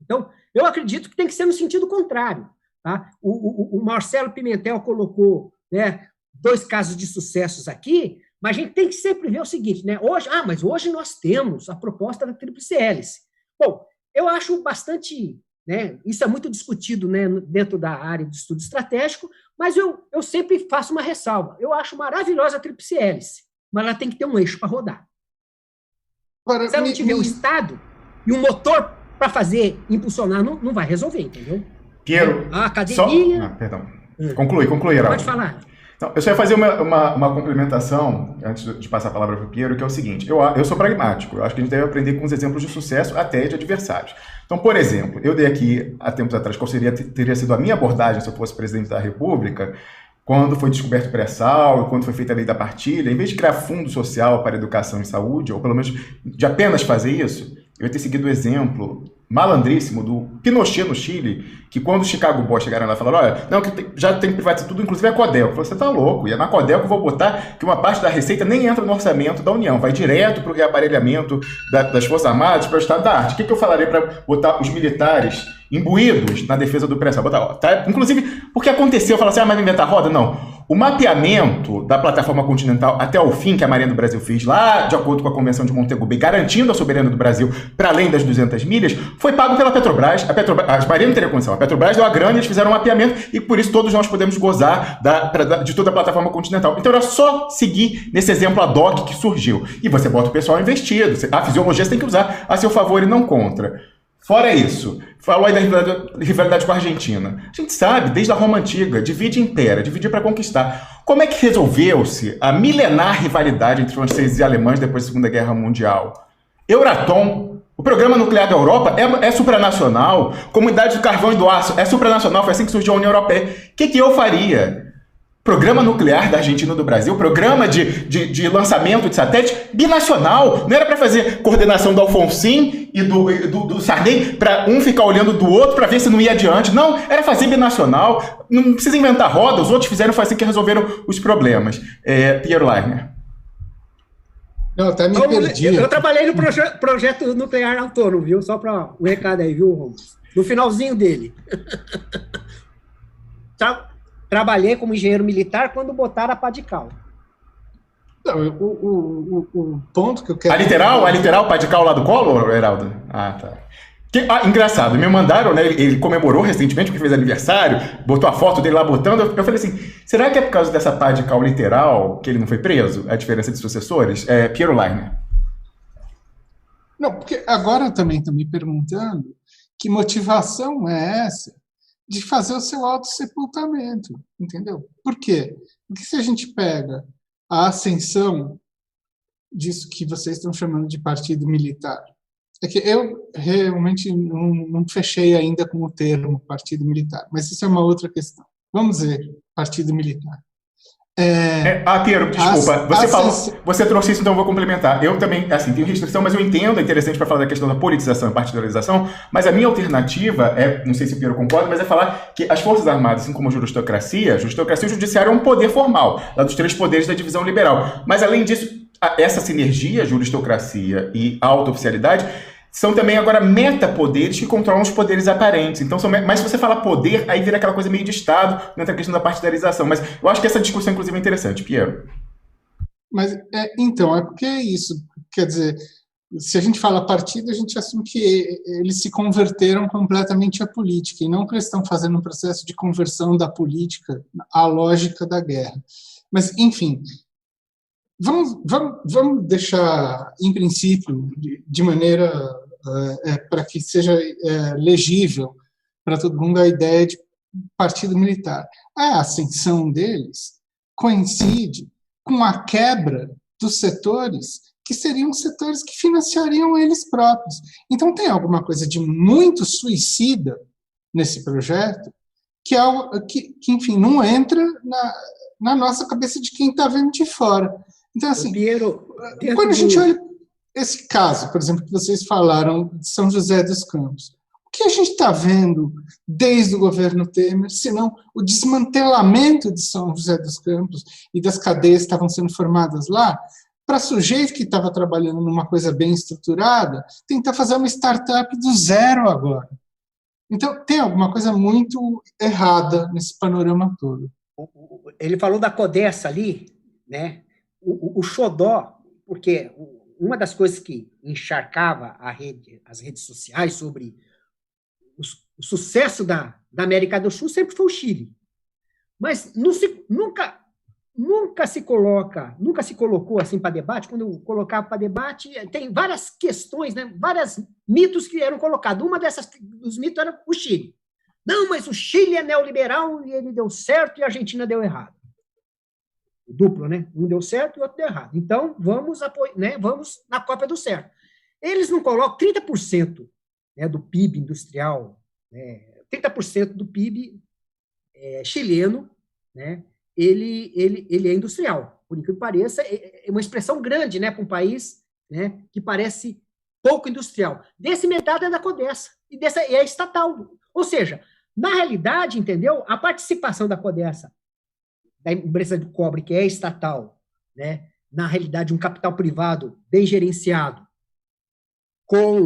Então, eu acredito que tem que ser no sentido contrário. Tá? O Marcelo Pimentel colocou, né, 2 casos de sucessos aqui, mas a gente tem que sempre ver o seguinte, né? Mas hoje nós temos a proposta da tríplice hélice. Bom, eu acho bastante, né, isso é muito discutido, né, dentro da área de estudo estratégico, mas eu sempre faço uma ressalva. Eu acho maravilhosa a tríplice hélice, mas ela tem que ter um eixo para rodar. Agora, se ela não tiver um estado e um motor para fazer, impulsionar, não vai resolver, entendeu? Piero, a academia... perdão. Conclui, Heraldo. Pode falar. Então, eu só ia fazer uma complementação, antes de passar a palavra para o Piero, que é o seguinte, eu sou pragmático, eu acho que a gente deve aprender com os exemplos de sucesso até de adversários. Então, por exemplo, eu dei aqui, há tempos atrás, qual teria sido a minha abordagem se eu fosse presidente da República, quando foi descoberto o pré-sal, quando foi feita a lei da partilha, em vez de criar fundo social para educação e saúde, ou pelo menos de apenas fazer isso, eu ia ter seguido o exemplo malandríssimo do Pinochet no Chile, que quando os Chicago Boys chegaram lá e falaram, olha, não, que já tem que privatizar tudo, inclusive a Codelco. Você tá louco, e é na Codelco que eu vou botar que uma parte da receita nem entra no orçamento da União, vai direto para o reaparelhamento das Forças Armadas, para o Estado da Arte. O que eu falaria para botar os militares imbuídos na defesa do pré-sal? Tá? Inclusive, porque aconteceu, falar assim, mas inventar roda? Não. O mapeamento da plataforma continental até o fim, que a Marinha do Brasil fez lá, de acordo com a Convenção de Montego Bay, garantindo a soberania do Brasil para além das 200 milhas, foi pago pela Petrobras. A Marinha não teria condição. A Petrobras deu a grana, eles fizeram um mapeamento e por isso todos nós podemos gozar de toda a plataforma continental. Então era só seguir nesse exemplo ad hoc que surgiu. E você bota o pessoal investido. A fisiologia você tem que usar a seu favor e não contra. Fora isso, falou aí da rivalidade com a Argentina. A gente sabe, desde a Roma Antiga, divide e impera, dividir para conquistar. Como é que resolveu-se a milenar rivalidade entre franceses e alemães depois da Segunda Guerra Mundial? Euratom, o programa nuclear da Europa é supranacional, Comunidade do Carvão e do Aço é supranacional, foi assim que surgiu a União Europeia. O que eu faria? Programa nuclear da Argentina e do Brasil, programa de lançamento de satélite binacional. Não era para fazer coordenação do Alfonsin e do Sarney, para um ficar olhando do outro para ver se não ia adiante. Não, era fazer binacional. Não precisa inventar roda, os outros fizeram, foi assim que resolveram os problemas. Piero Leitner. Não, até me perdi. Eu trabalhei no projeto nuclear autônomo, viu? Só para um recado aí, viu, Romulo? No finalzinho dele. Trabalhei como engenheiro militar quando botaram a pá de cal. Não, o ponto que eu quero... A literal pá de cal lá do colo, Heraldo? Ah, tá. Engraçado, me mandaram, né? Ele comemorou recentemente porque fez aniversário, botou a foto dele lá botando. Eu falei assim: será que é por causa dessa pá de cal literal que ele não foi preso? A diferença de sucessores? Piero Leitner. Não, porque agora eu também estou me perguntando que motivação é essa de fazer o seu autossepultamento, entendeu? Por quê? Porque se a gente pega a ascensão disso que vocês estão chamando de partido militar, é que eu realmente não fechei ainda com o termo partido militar, mas isso é uma outra questão. Vamos dizer, partido militar. Piero, desculpa, você trouxe isso, então eu vou complementar. Eu também, assim, tenho restrição, mas eu entendo, é interessante para falar da questão da politização e partidarização, mas a minha alternativa não sei se o Piero concorda, mas é falar que as Forças Armadas, assim como a judiciária e o judiciário é um poder formal, lá dos 3 poderes da divisão liberal. Mas, além disso, essa sinergia, juristocracia e auto-oficialidade, são também agora metapoderes que controlam os poderes aparentes. Então, mas se você fala poder, aí vira aquela coisa meio de Estado, não entra a questão da partidarização. Mas eu acho que essa discussão, inclusive, é interessante, Piero. Mas, então, é porque é isso. Quer dizer, se a gente fala partido, a gente assume que eles se converteram completamente à política, e não que eles estão fazendo um processo de conversão da política à lógica da guerra. Mas, enfim... Vamos deixar, em princípio, de maneira para que seja legível para todo mundo a ideia de partido militar. A ascensão deles coincide com a quebra dos setores que seriam setores que financiariam eles próprios. Então, tem alguma coisa de muito suicida nesse projeto que enfim, não entra na nossa cabeça de quem está vendo de fora. Então, assim, quando a gente olha esse caso, por exemplo, que vocês falaram de São José dos Campos, o que a gente está vendo desde o governo Temer, senão o desmantelamento de São José dos Campos e das cadeias que estavam sendo formadas lá, para sujeito que estava trabalhando numa coisa bem estruturada, tentar fazer uma startup do zero agora. Então, tem alguma coisa muito errada nesse panorama todo. Ele falou da Codessa ali, né? O xodó, porque uma das coisas que encharcava as redes sociais sobre o sucesso da América do Sul sempre foi o Chile. Mas nunca se colocou assim para debate. Quando eu colocava para debate, tem várias questões, né? Vários mitos que eram colocados. Uma dos mitos era o Chile. Não, mas o Chile é neoliberal e ele deu certo e a Argentina deu errado. Duplo, né? Um deu certo e o outro deu errado. Então, vamos na cópia do certo. Eles não colocam 30%, né, do PIB industrial, 30% do PIB chileno, né, ele é industrial. Por incrível que pareça, é uma expressão grande, né, para um país, né, que parece pouco industrial. Desse metade é da Codessa, e é estatal. Ou seja, na realidade, entendeu? A participação da Codessa, da empresa de cobre, que é estatal, né, na realidade, um capital privado bem gerenciado, com,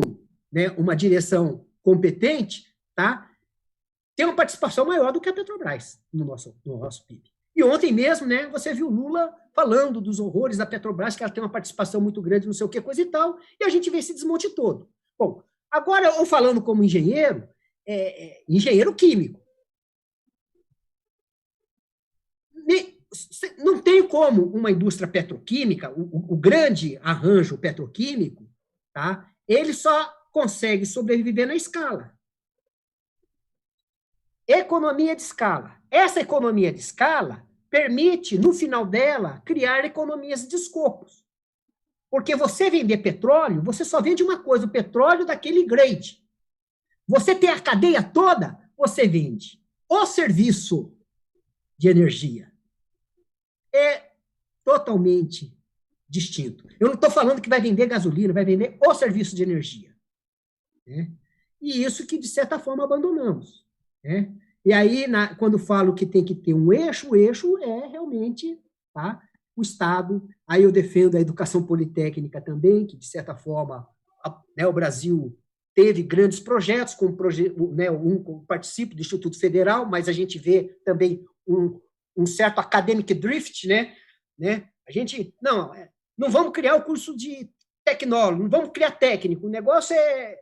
né, uma direção competente, tá, tem uma participação maior do que a Petrobras no nosso PIB. E ontem mesmo, né, você viu Lula falando dos horrores da Petrobras, que ela tem uma participação muito grande, não sei o que, coisa e tal, e a gente vê esse desmonte todo. Bom, agora, eu falando como engenheiro, engenheiro químico, não tem como uma indústria petroquímica, o grande arranjo petroquímico, tá, ele só consegue sobreviver na escala. Economia de escala. Essa economia de escala permite, no final dela, criar economias de escopos. Porque você vender petróleo, você só vende uma coisa, o petróleo daquele grade. Você tem a cadeia toda, você vende o serviço de energia. É totalmente distinto. Eu não estou falando que vai vender gasolina, vai vender o serviço de energia. Né? E isso que, de certa forma, abandonamos. Né? E aí, quando falo que tem que ter um eixo, o eixo é realmente, tá, o Estado. Aí eu defendo a educação politécnica também, que, de certa forma, né, o Brasil teve grandes projetos, como né, participo do Instituto Federal, mas a gente vê também um certo academic drift, né? A gente, não vamos criar o curso de tecnólogo, não vamos criar técnico, o negócio é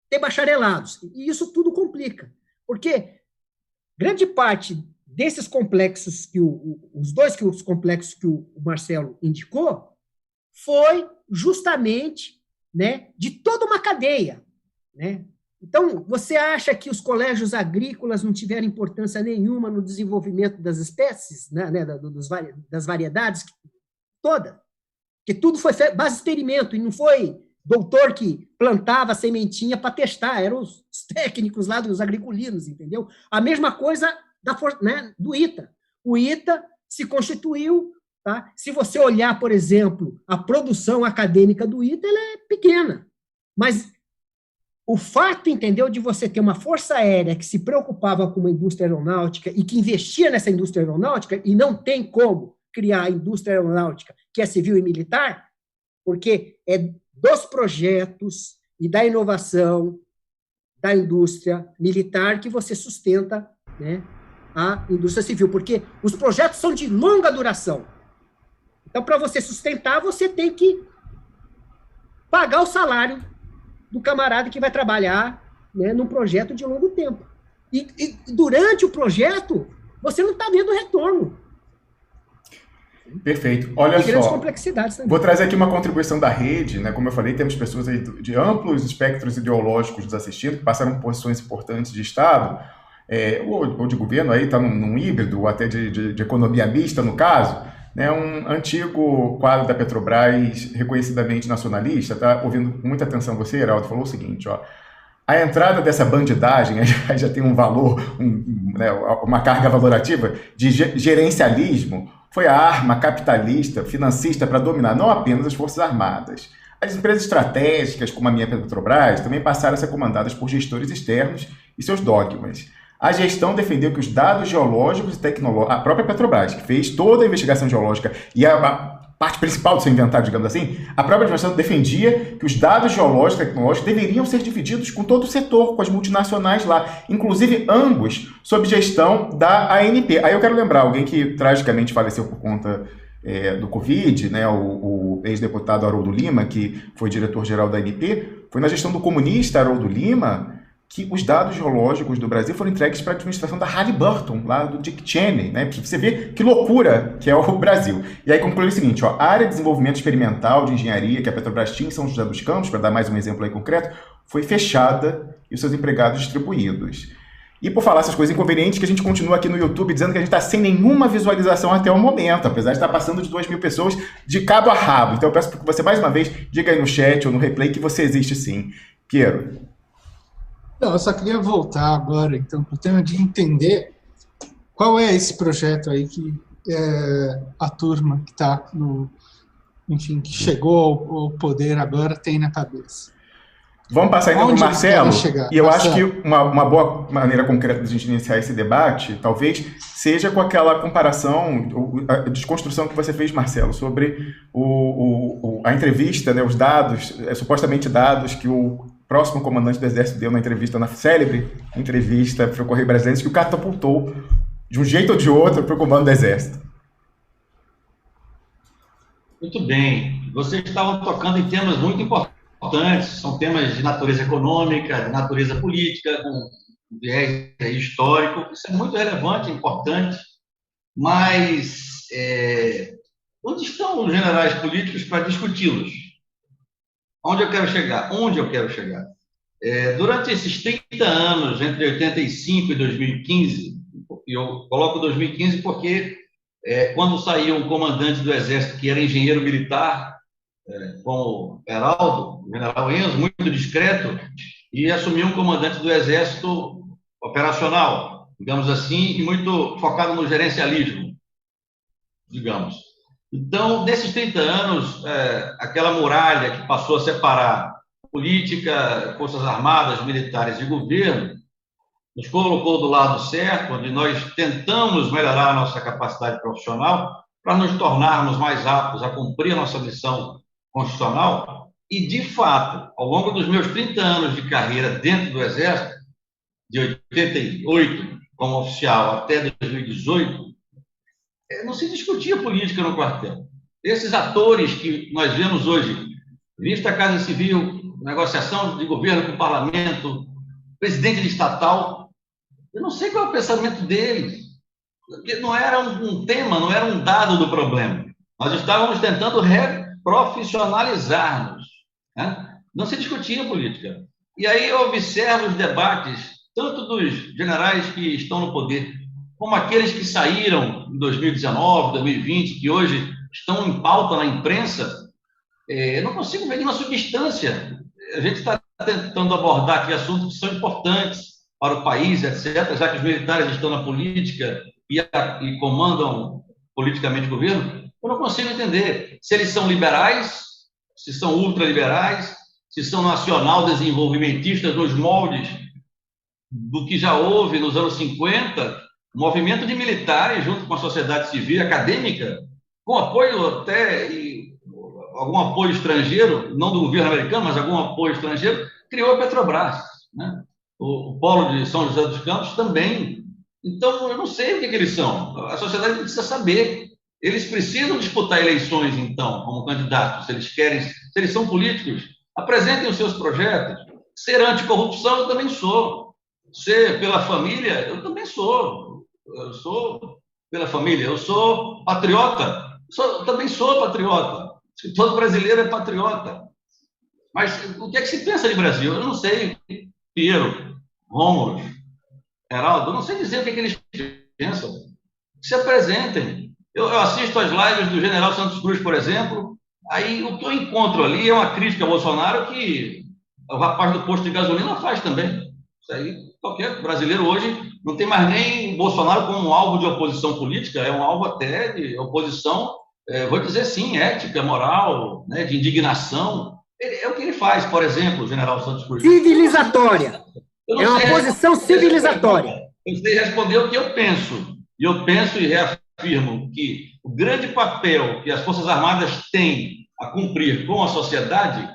ter bacharelados, e isso tudo complica, porque grande parte desses complexos, os complexos que o Marcelo indicou, foi justamente, né, de toda uma cadeia, né? Então, você acha que os colégios agrícolas não tiveram importância nenhuma no desenvolvimento das espécies, né, das variedades toda? Que tudo foi base de experimento, e não foi doutor que plantava a sementinha para testar, eram os técnicos lá dos agriculinos, entendeu? A mesma coisa né, do ITA. O ITA se constituiu, tá? Se você olhar, por exemplo, a produção acadêmica do ITA, ela é pequena, mas o fato, entendeu, de você ter uma força aérea que se preocupava com uma indústria aeronáutica e que investia nessa indústria aeronáutica, e não tem como criar a indústria aeronáutica, que é civil e militar, porque é dos projetos e da inovação da indústria militar que você sustenta, né, a indústria civil, porque os projetos são de longa duração. Então, para você sustentar, você tem que pagar o salário do camarada que vai trabalhar, né, num projeto de longo tempo. E durante o projeto, você não está vendo retorno. Perfeito. Olha só, grandes complexidades também. Vou trazer aqui uma contribuição da rede, né? Como eu falei, temos pessoas aí de amplos espectros ideológicos nos assistindo, que passaram por posições importantes de Estado, ou de governo, aí está num híbrido, ou até de economia mista, no caso, né? Um antigo quadro da Petrobras, reconhecidamente nacionalista, tá ouvindo com muita atenção você, Heraldo, falou o seguinte, ó: a entrada dessa bandidagem já tem um valor, né, uma carga valorativa de gerencialismo, foi a arma capitalista, financista, para dominar não apenas as Forças Armadas. As empresas estratégicas, como a minha Petrobras, também passaram a ser comandadas por gestores externos e seus dogmas. A gestão defendeu que os dados geológicos e tecnológicos, a própria Petrobras, que fez toda a investigação geológica e a parte principal do seu inventário, digamos assim, a própria administração defendia que os dados geológicos e tecnológicos deveriam ser divididos com todo o setor, com as multinacionais lá, inclusive ambos sob gestão da ANP. Aí eu quero lembrar alguém que tragicamente faleceu por conta do Covid, né, o ex-deputado Haroldo Lima, que foi diretor-geral da ANP, foi na gestão do comunista Haroldo Lima que os dados geológicos do Brasil foram entregues para a administração da Halliburton, lá do Dick Cheney, né? Para você ver que loucura que é o Brasil. E aí conclui o seguinte, ó: a área de desenvolvimento experimental de engenharia que a Petrobras tinha em São José dos Campos, para dar mais um exemplo aí concreto, foi fechada e os seus empregados distribuídos. E por falar essas coisas inconvenientes, que a gente continua aqui no YouTube dizendo que a gente está sem nenhuma visualização até o momento, apesar de estar passando de 2.000 pessoas de cabo a rabo. Então eu peço que você, mais uma vez, diga aí no chat ou no replay que você existe sim. Piero. Não, eu só queria voltar agora, então, para o tema de entender qual é esse projeto aí que a turma que está enfim, que chegou ao poder agora tem na cabeça. Vamos passar então para o Marcelo, e eu acho que uma boa maneira concreta de a gente iniciar esse debate, talvez, seja com aquela comparação, a desconstrução que você fez, Marcelo, sobre a entrevista, né, os dados, supostamente dados que o próximo comandante do Exército deu na célebre entrevista para o Correio Brasileiro, que o catapultou, de um jeito ou de outro, para o comando do Exército. Muito bem. Vocês estavam tocando em temas muito importantes, são temas de natureza econômica, de natureza política, com viés histórico. Isso é muito relevante, importante, mas onde estão os generais políticos para discuti-los? Onde eu quero chegar? Onde eu quero chegar? Durante esses 30 anos, entre 85 e 2015, e eu coloco 2015 porque quando saiu um comandante do Exército, que era engenheiro militar, com o Heraldo, o general Enzo, muito discreto, e assumiu um comandante do Exército operacional, digamos assim, e muito focado no gerencialismo, digamos. Então, nesses 30 anos, aquela muralha que passou a separar política, forças armadas, militares e governo, nos colocou do lado certo, onde nós tentamos melhorar a nossa capacidade profissional para nos tornarmos mais aptos a cumprir a nossa missão constitucional. E, de fato, ao longo dos meus 30 anos de carreira dentro do Exército, de 88 como oficial até 2018, não se discutia política no quartel. Esses atores que nós vemos hoje, vista a Casa Civil, negociação de governo com o parlamento, presidente de estatal, eu não sei qual é o pensamento deles, porque não era um tema, não era um dado do problema. Nós estávamos tentando reprofissionalizar-nos, né? Não se discutia política. E aí eu observo os debates, tanto dos generais que estão no poder, como aqueles que saíram em 2019, 2020, que hoje estão em pauta na imprensa. Eu não consigo ver nenhuma substância. A gente está tentando abordar aqui assuntos que são importantes para o país, etc., já que os militares estão na política e comandam politicamente o governo. Eu não consigo entender se eles são liberais, se são ultraliberais, se são nacional-desenvolvimentistas nos moldes do que já houve nos anos 50, movimento de militares junto com a sociedade civil acadêmica, com apoio até algum apoio estrangeiro, não do governo americano, mas algum apoio estrangeiro, criou a Petrobras, né? O polo de São José dos Campos também. Então, eu não sei o que eles são. A sociedade precisa saber. Eles precisam disputar eleições, então, como candidatos, se eles querem, se eles são políticos, apresentem os seus projetos. Ser anticorrupção, eu também sou. Ser pela família, eu também sou. Eu sou pela família. Eu sou patriota. Eu também sou patriota. Todo brasileiro é patriota. Mas o que é que se pensa de Brasil? Eu não sei. Piero, Rômulo, Heraldo, eu não sei dizer o que é que eles pensam. Se apresentem. Eu assisto às lives do general Santos Cruz, por exemplo, aí o que eu encontro ali é uma crítica ao Bolsonaro que o rapaz do posto de gasolina faz também. Isso aí, qualquer brasileiro hoje não tem mais nem Bolsonaro como um alvo de oposição política, é um alvo até de oposição, vou dizer sim, ética, moral, né, de indignação. É o que ele faz, por exemplo, o general Santos Cruz. Civilizatória. É uma posição civilizatória. Eu sei responder o que eu penso. E eu penso e reafirmo que o grande papel que as Forças Armadas têm a cumprir com a sociedade,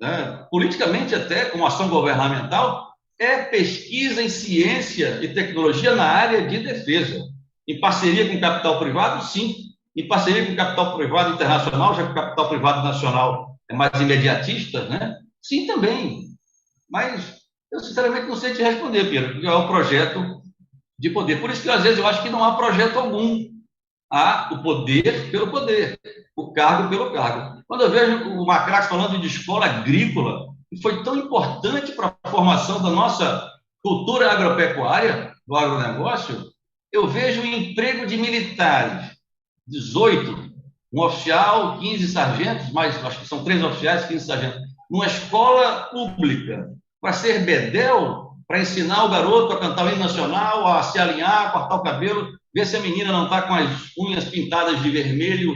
né, politicamente até, como ação governamental, é pesquisa em ciência e tecnologia na área de defesa. Em parceria com o capital privado, sim. Em parceria com o capital privado internacional, já que o capital privado nacional é mais imediatista, né? Sim, também. Mas eu, sinceramente, não sei te responder, Pedro, porque é o projeto de poder. Por isso que, às vezes, eu acho que não há projeto algum. Há o poder pelo poder, o cargo pelo cargo. Quando eu vejo o Macrax falando de escola agrícola, que foi tão importante para a formação da nossa cultura agropecuária, do agronegócio, eu vejo o emprego de militares, 18, um oficial, 15 sargentos, mais, acho que são 3 oficiais, 15 sargentos, numa escola pública, para ser bedel, para ensinar o garoto a cantar o hino nacional, a se alinhar, a cortar o cabelo, ver se a menina não está com as unhas pintadas de vermelho,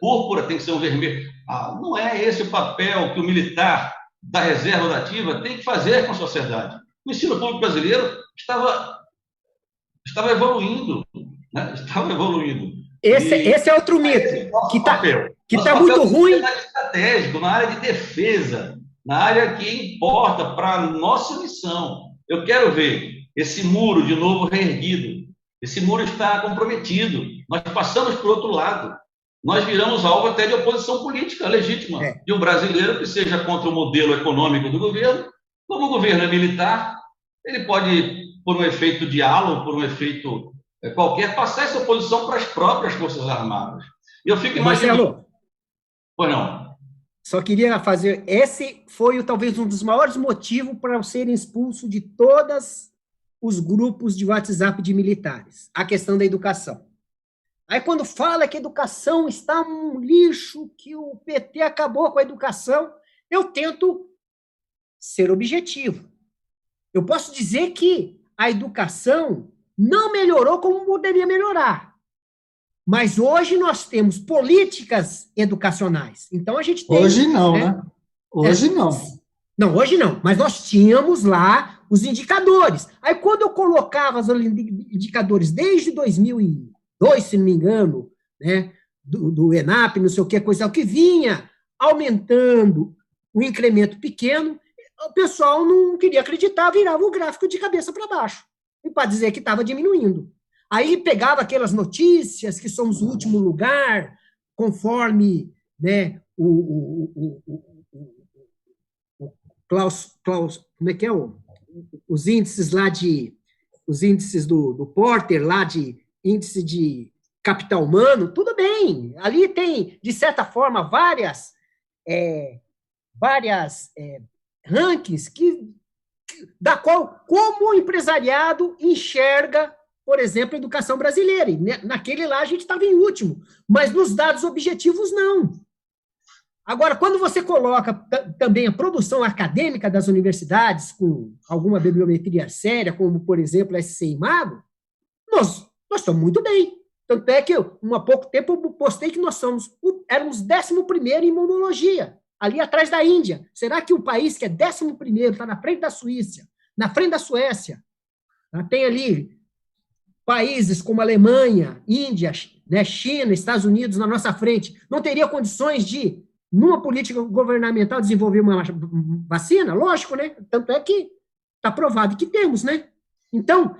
púrpura, tem que ser um vermelho. Não é esse o papel que o militar da reserva da ativa tem que fazer com a sociedade. O ensino público brasileiro estava evoluindo, né? Estava evoluindo. Esse é outro mito, que está muito ruim. Na área estratégico, na área de defesa, na área que importa para a nossa missão. Eu quero ver esse muro de novo reerguido. Esse muro está comprometido. Nós passamos para o outro lado. Nós viramos alvo até de oposição política legítima de um brasileiro que seja contra o modelo econômico do governo. Como o governo é militar, ele pode, por um efeito de halo, por um efeito qualquer, passar essa oposição para as próprias Forças Armadas. Eu fico imaginando... Marcelo, Pois não. Só queria fazer... Esse foi talvez um dos maiores motivos para eu ser expulso de todos os grupos de WhatsApp de militares. A questão da educação. Aí quando fala que a educação está um lixo, que o PT acabou com a educação, eu tento ser objetivo. Eu posso dizer que a educação não melhorou como poderia melhorar. Mas hoje nós temos políticas educacionais. Então a gente tem... Hoje não, né? Hoje não. Não, hoje não. Mas nós tínhamos lá os indicadores. Aí quando eu colocava os indicadores desde 2002, se não me engano, né, do ENAP, não sei o que, coisa que vinha aumentando um incremento pequeno, o pessoal não queria acreditar, virava o gráfico de cabeça para baixo. E para dizer que estava diminuindo. Aí pegava aquelas notícias que somos o último lugar, conforme, né, o Klaus, como é que é os índices lá os índices do Porter, lá de índice de capital humano, tudo bem. Ali tem, de certa forma, várias rankings da qual, como o empresariado enxerga, por exemplo, a educação brasileira. E naquele lá a gente estava em último, mas nos dados objetivos, não. Agora, quando você coloca também a produção acadêmica das universidades, com alguma bibliometria séria, como, por exemplo, a SC Imago, nós estamos muito bem. Tanto é que, há pouco tempo, eu postei que nós éramos 11º em imunologia, ali atrás da Índia. Será que o país que é 11º está na frente da Suíça, na frente da Suécia, tem ali países como Alemanha, Índia, né, China, Estados Unidos na nossa frente, não teria condições de, numa política governamental, desenvolver uma vacina? Lógico, né? Tanto é que está provado que temos, né? Então,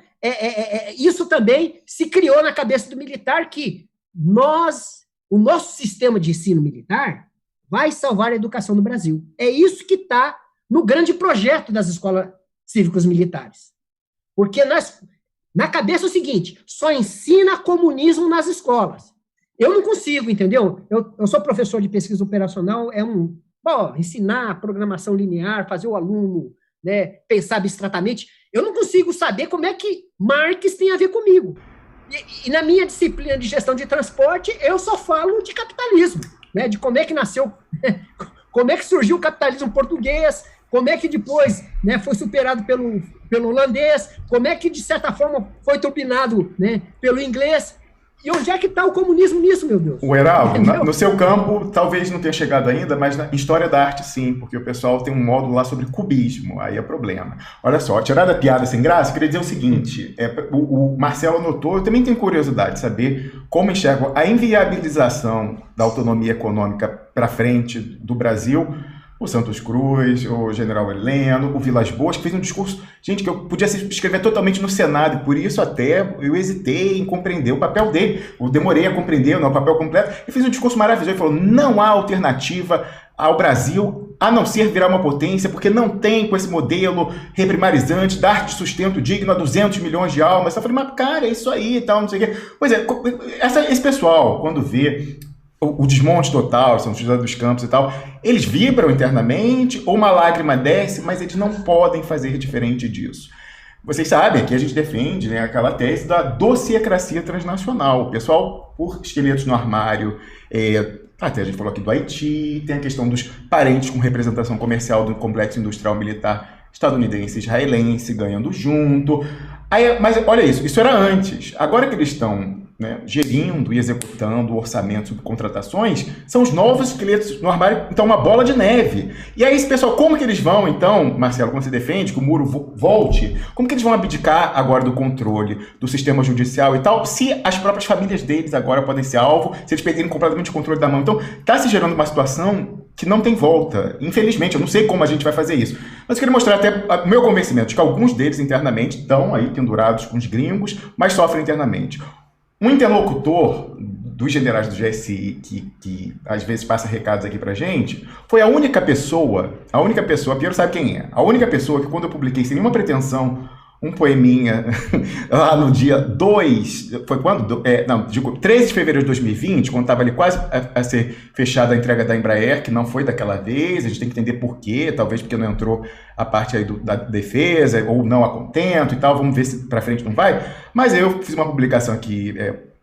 isso também se criou na cabeça do militar que o nosso sistema de ensino militar vai salvar a educação no Brasil. É isso que está no grande projeto das escolas cívicos militares. Porque na cabeça é o seguinte, só ensina comunismo nas escolas. Eu não consigo, entendeu? Eu sou professor de pesquisa operacional, ensinar programação linear, fazer o aluno, né, pensar abstratamente. Eu não consigo saber como é que Marx tem a ver comigo. E na minha disciplina de gestão de transporte, eu só falo de capitalismo, né, de como é que nasceu, como é que surgiu o capitalismo português, como é que depois, né, foi superado pelo holandês, como é que, de certa forma, foi turbinado, né, pelo inglês. E onde é que está o comunismo nisso, meu Deus? O Heraldo, no seu campo, talvez não tenha chegado ainda, mas na história da arte, sim, porque o pessoal tem um módulo lá sobre cubismo, aí é problema. Olha só, tirar da piada sem graça, eu queria dizer o seguinte, o Marcelo anotou, eu também tenho curiosidade de saber como enxergo a inviabilização da autonomia econômica para frente do Brasil, o Santos Cruz, o General Heleno, o Vilas Boas, que fez um discurso, gente, que eu podia escrever totalmente no Senado, e por isso até eu hesitei em compreender o papel dele, eu demorei a compreender o papel completo, e fez um discurso maravilhoso, ele falou, não há alternativa ao Brasil, a não ser virar uma potência, porque não tem com esse modelo reprimarizante, dar de sustento digno a 200 milhões de almas. Eu falei, mas cara, é isso aí e tal, não sei o quê. Pois é, esse pessoal, quando vê o desmonte total, São José dos Campos e tal, eles vibram internamente, ou uma lágrima desce, mas eles não podem fazer diferente disso. Vocês sabem que a gente defende, né, aquela tese da dossiecracia transnacional. O pessoal, por esqueletos no armário, até a gente falou aqui do Haiti, tem a questão dos parentes com representação comercial do complexo industrial militar estadunidense e israelense ganhando junto. Aí, mas olha isso era antes. Agora que eles estão, né, gerindo e executando o orçamento sobre contratações, são os novos esqueletos no armário, então uma bola de neve. E aí esse pessoal, como que eles vão, então, Marcelo, quando você defende que o muro volte, como que eles vão abdicar agora do controle do sistema judicial e tal, se as próprias famílias deles agora podem ser alvo, se eles perderem completamente o controle da mão? Então, está se gerando uma situação que não tem volta. Infelizmente, eu não sei como a gente vai fazer isso. Mas eu queria mostrar até o meu convencimento de que alguns deles internamente estão aí pendurados com os gringos, mas sofrem internamente. Um interlocutor dos generais do GSI, que às vezes passa recados aqui pra gente, foi a única pessoa, Piero sabe quem é, a única pessoa que quando eu publiquei sem nenhuma pretensão um poeminha lá no dia 2, foi quando? Não, digo, 13 de fevereiro de 2020, quando estava ali quase a ser fechada a entrega da Embraer, que não foi daquela vez, a gente tem que entender por quê, talvez porque não entrou a parte aí da defesa, ou não a contento e tal, vamos ver se para frente não vai, mas eu fiz uma publicação aqui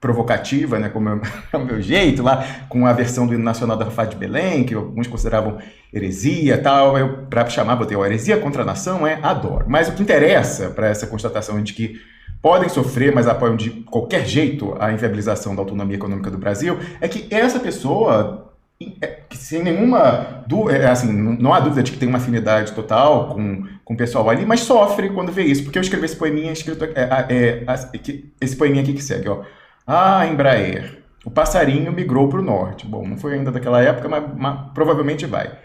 provocativa, né, como é o meu jeito, lá com a versão do hino nacional da Fafá de Belém, que alguns consideravam heresia e tal, eu, para chamar, botei, heresia contra a nação adoro. Mas o que interessa para essa constatação de que podem sofrer, mas apoiam de qualquer jeito a inviabilização da autonomia econômica do Brasil, é que essa pessoa, sem nenhuma dúvida, assim, não há dúvida de que tem uma afinidade total com o pessoal ali, mas sofre quando vê isso, porque eu escrevi esse poeminha escrito, esse poeminha aqui que segue, ó. Embraer, o passarinho migrou para o norte. Bom, não foi ainda daquela época, mas provavelmente vai.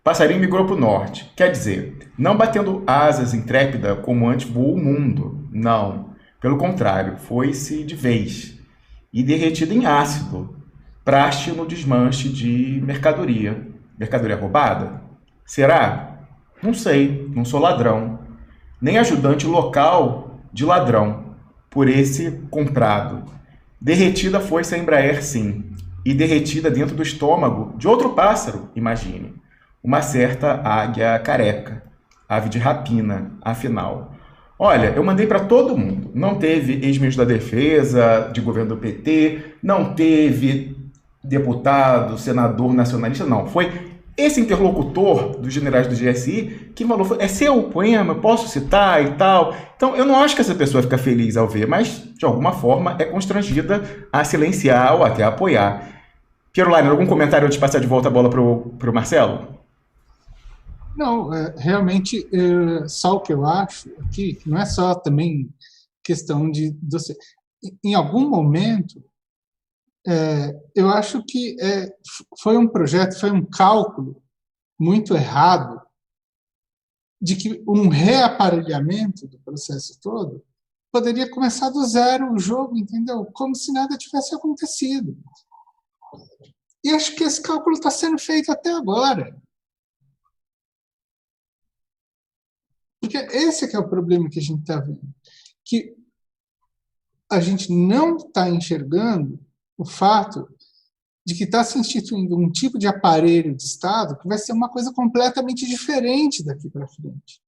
Passarinho migrou para o norte. Quer dizer, não batendo asas intrépida como antes voou o mundo. Não. Pelo contrário, foi-se de vez. E derretido em ácido. Praste no desmanche de mercadoria. Mercadoria roubada? Será? Não sei. Não sou ladrão. Nem ajudante local de ladrão. Por esse comprado. Derretida foi-se a Embraer, sim, e derretida dentro do estômago de outro pássaro, imagine, uma certa águia careca, ave de rapina, afinal. Olha, eu mandei para todo mundo, não teve ex-ministro da Defesa, de governo do PT, não teve deputado, senador nacionalista, não, foi esse interlocutor dos generais do GSI que falou, é seu poema, posso citar e tal. Então, eu não acho que essa pessoa fica feliz ao ver, mas, de alguma forma, é constrangida a silenciar ou até a apoiar. Piero Leiner, algum comentário antes de passar de volta a bola para o Marcelo? Não, realmente, só o que eu acho aqui, não é só também questão de... Em algum momento, eu acho que foi um projeto, foi um cálculo muito errado de que um reaparelhamento do processo todo poderia começar do zero o jogo, entendeu? Como se nada tivesse acontecido. E acho que esse cálculo está sendo feito até agora. Porque esse que é o problema que a gente está vendo. Que a gente não está enxergando o fato de que está se instituindo um tipo de aparelho de Estado que vai ser uma coisa completamente diferente daqui para frente.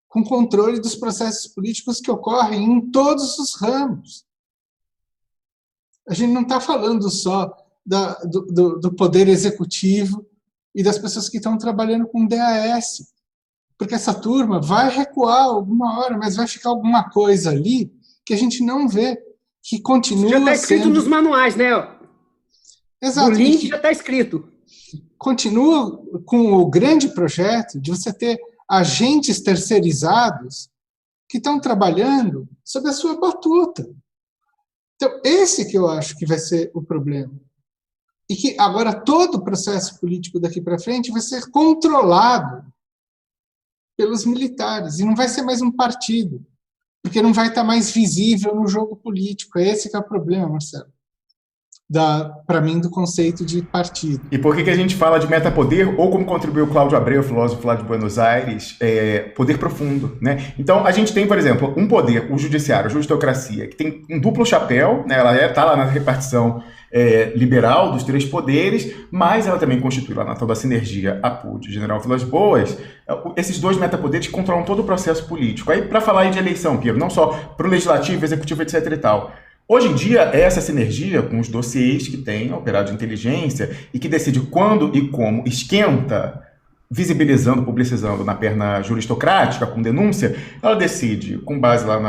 Com controle dos processos políticos que ocorrem em todos os ramos. A gente não está falando só do poder executivo e das pessoas que estão trabalhando com DAS, porque essa turma vai recuar alguma hora, mas vai ficar alguma coisa ali que a gente não vê, que continua já está escrito nos manuais, né? Exato. O link já está escrito. Continua com o grande projeto de você ter agentes terceirizados que estão trabalhando sob a sua batuta. Então, esse que eu acho que vai ser o problema. E que agora todo o processo político daqui para frente vai ser controlado pelos militares, e não vai ser mais um partido, porque não vai estar mais visível no jogo político. Esse que é o problema, Marcelo. Para mim, do conceito de partido. E por que a gente fala de metapoder, ou como contribuiu Cláudio Abreu, filósofo lá de Buenos Aires, poder profundo, né? Então, a gente tem, por exemplo, um poder, o judiciário, a justocracia, que tem um duplo chapéu, né? Ela está lá na repartição liberal dos três poderes, mas ela também constitui lá na tal da sinergia APUD, General Vilas Boas, esses dois metapoderes controlam todo o processo político. Aí, para falar aí de eleição, Piero, não só para o legislativo, executivo, etc e tal, hoje em dia, essa sinergia com os dossiês que tem operado de inteligência e que decide quando e como esquenta, visibilizando, publicizando na perna juristocrática, com denúncia, ela decide, com base lá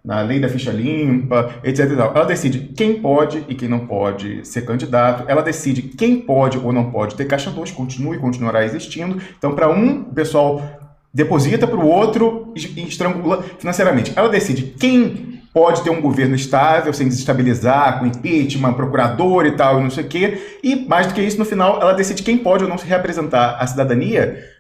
na lei da ficha limpa, etc. Ela decide quem pode e quem não pode ser candidato, ela decide quem pode ou não pode ter caixa 2, continuará existindo. Então, para um, o pessoal deposita, para o outro e estrangula financeiramente. Ela decide quem pode ter um governo estável, sem desestabilizar, com impeachment, procurador e tal, e não sei o quê. E, mais do que isso, no final, ela decide quem pode ou não se representar a cidadania,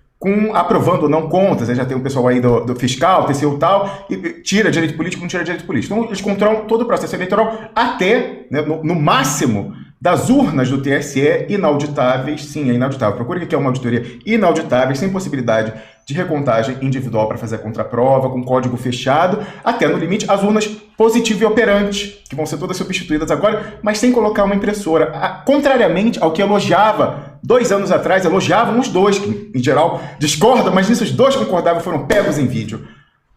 aprovando ou não contas. Aí já tem o pessoal aí do fiscal, TCU e tal, e tira direito político, não tira direito político. Então, eles controlam todo o processo eleitoral até, né, no máximo, das urnas do TSE inauditáveis, sim, é inauditável. Procure que é uma auditoria inauditável, sem possibilidade de recontagem individual para fazer a contraprova, com código fechado, até no limite as urnas positivo e operante, que vão ser todas substituídas agora, mas sem colocar uma impressora. Contrariamente ao que elogiava 2 anos atrás, elogiavam os dois, que em geral discordam, mas nisso os dois concordavam, foram pegos em vídeo.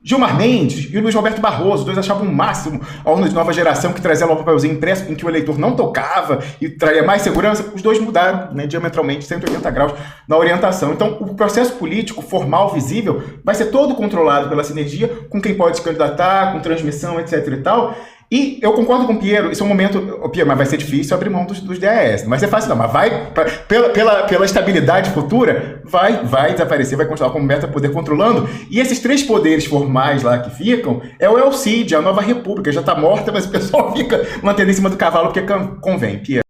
Gilmar Mendes e o Luiz Roberto Barroso, os dois achavam o máximo a urna de nova geração que trazia lá o papelzinho impresso em que o eleitor não tocava e traria mais segurança. Os dois mudaram, né, diametralmente, 180 graus na orientação. Então, o processo político, formal, visível, vai ser todo controlado pela sinergia com quem pode se candidatar, com transmissão, etc. e tal. E eu concordo com o Piero, isso é um momento, Piero, mas vai ser difícil abrir mão dos DAS. Não vai ser fácil não, mas vai, pela estabilidade futura, vai desaparecer, vai continuar como meta poder controlando. E esses 3 poderes formais lá que ficam, é o El Cid, a nova república, já está morta, mas o pessoal fica mantendo em cima do cavalo porque convém, Piero.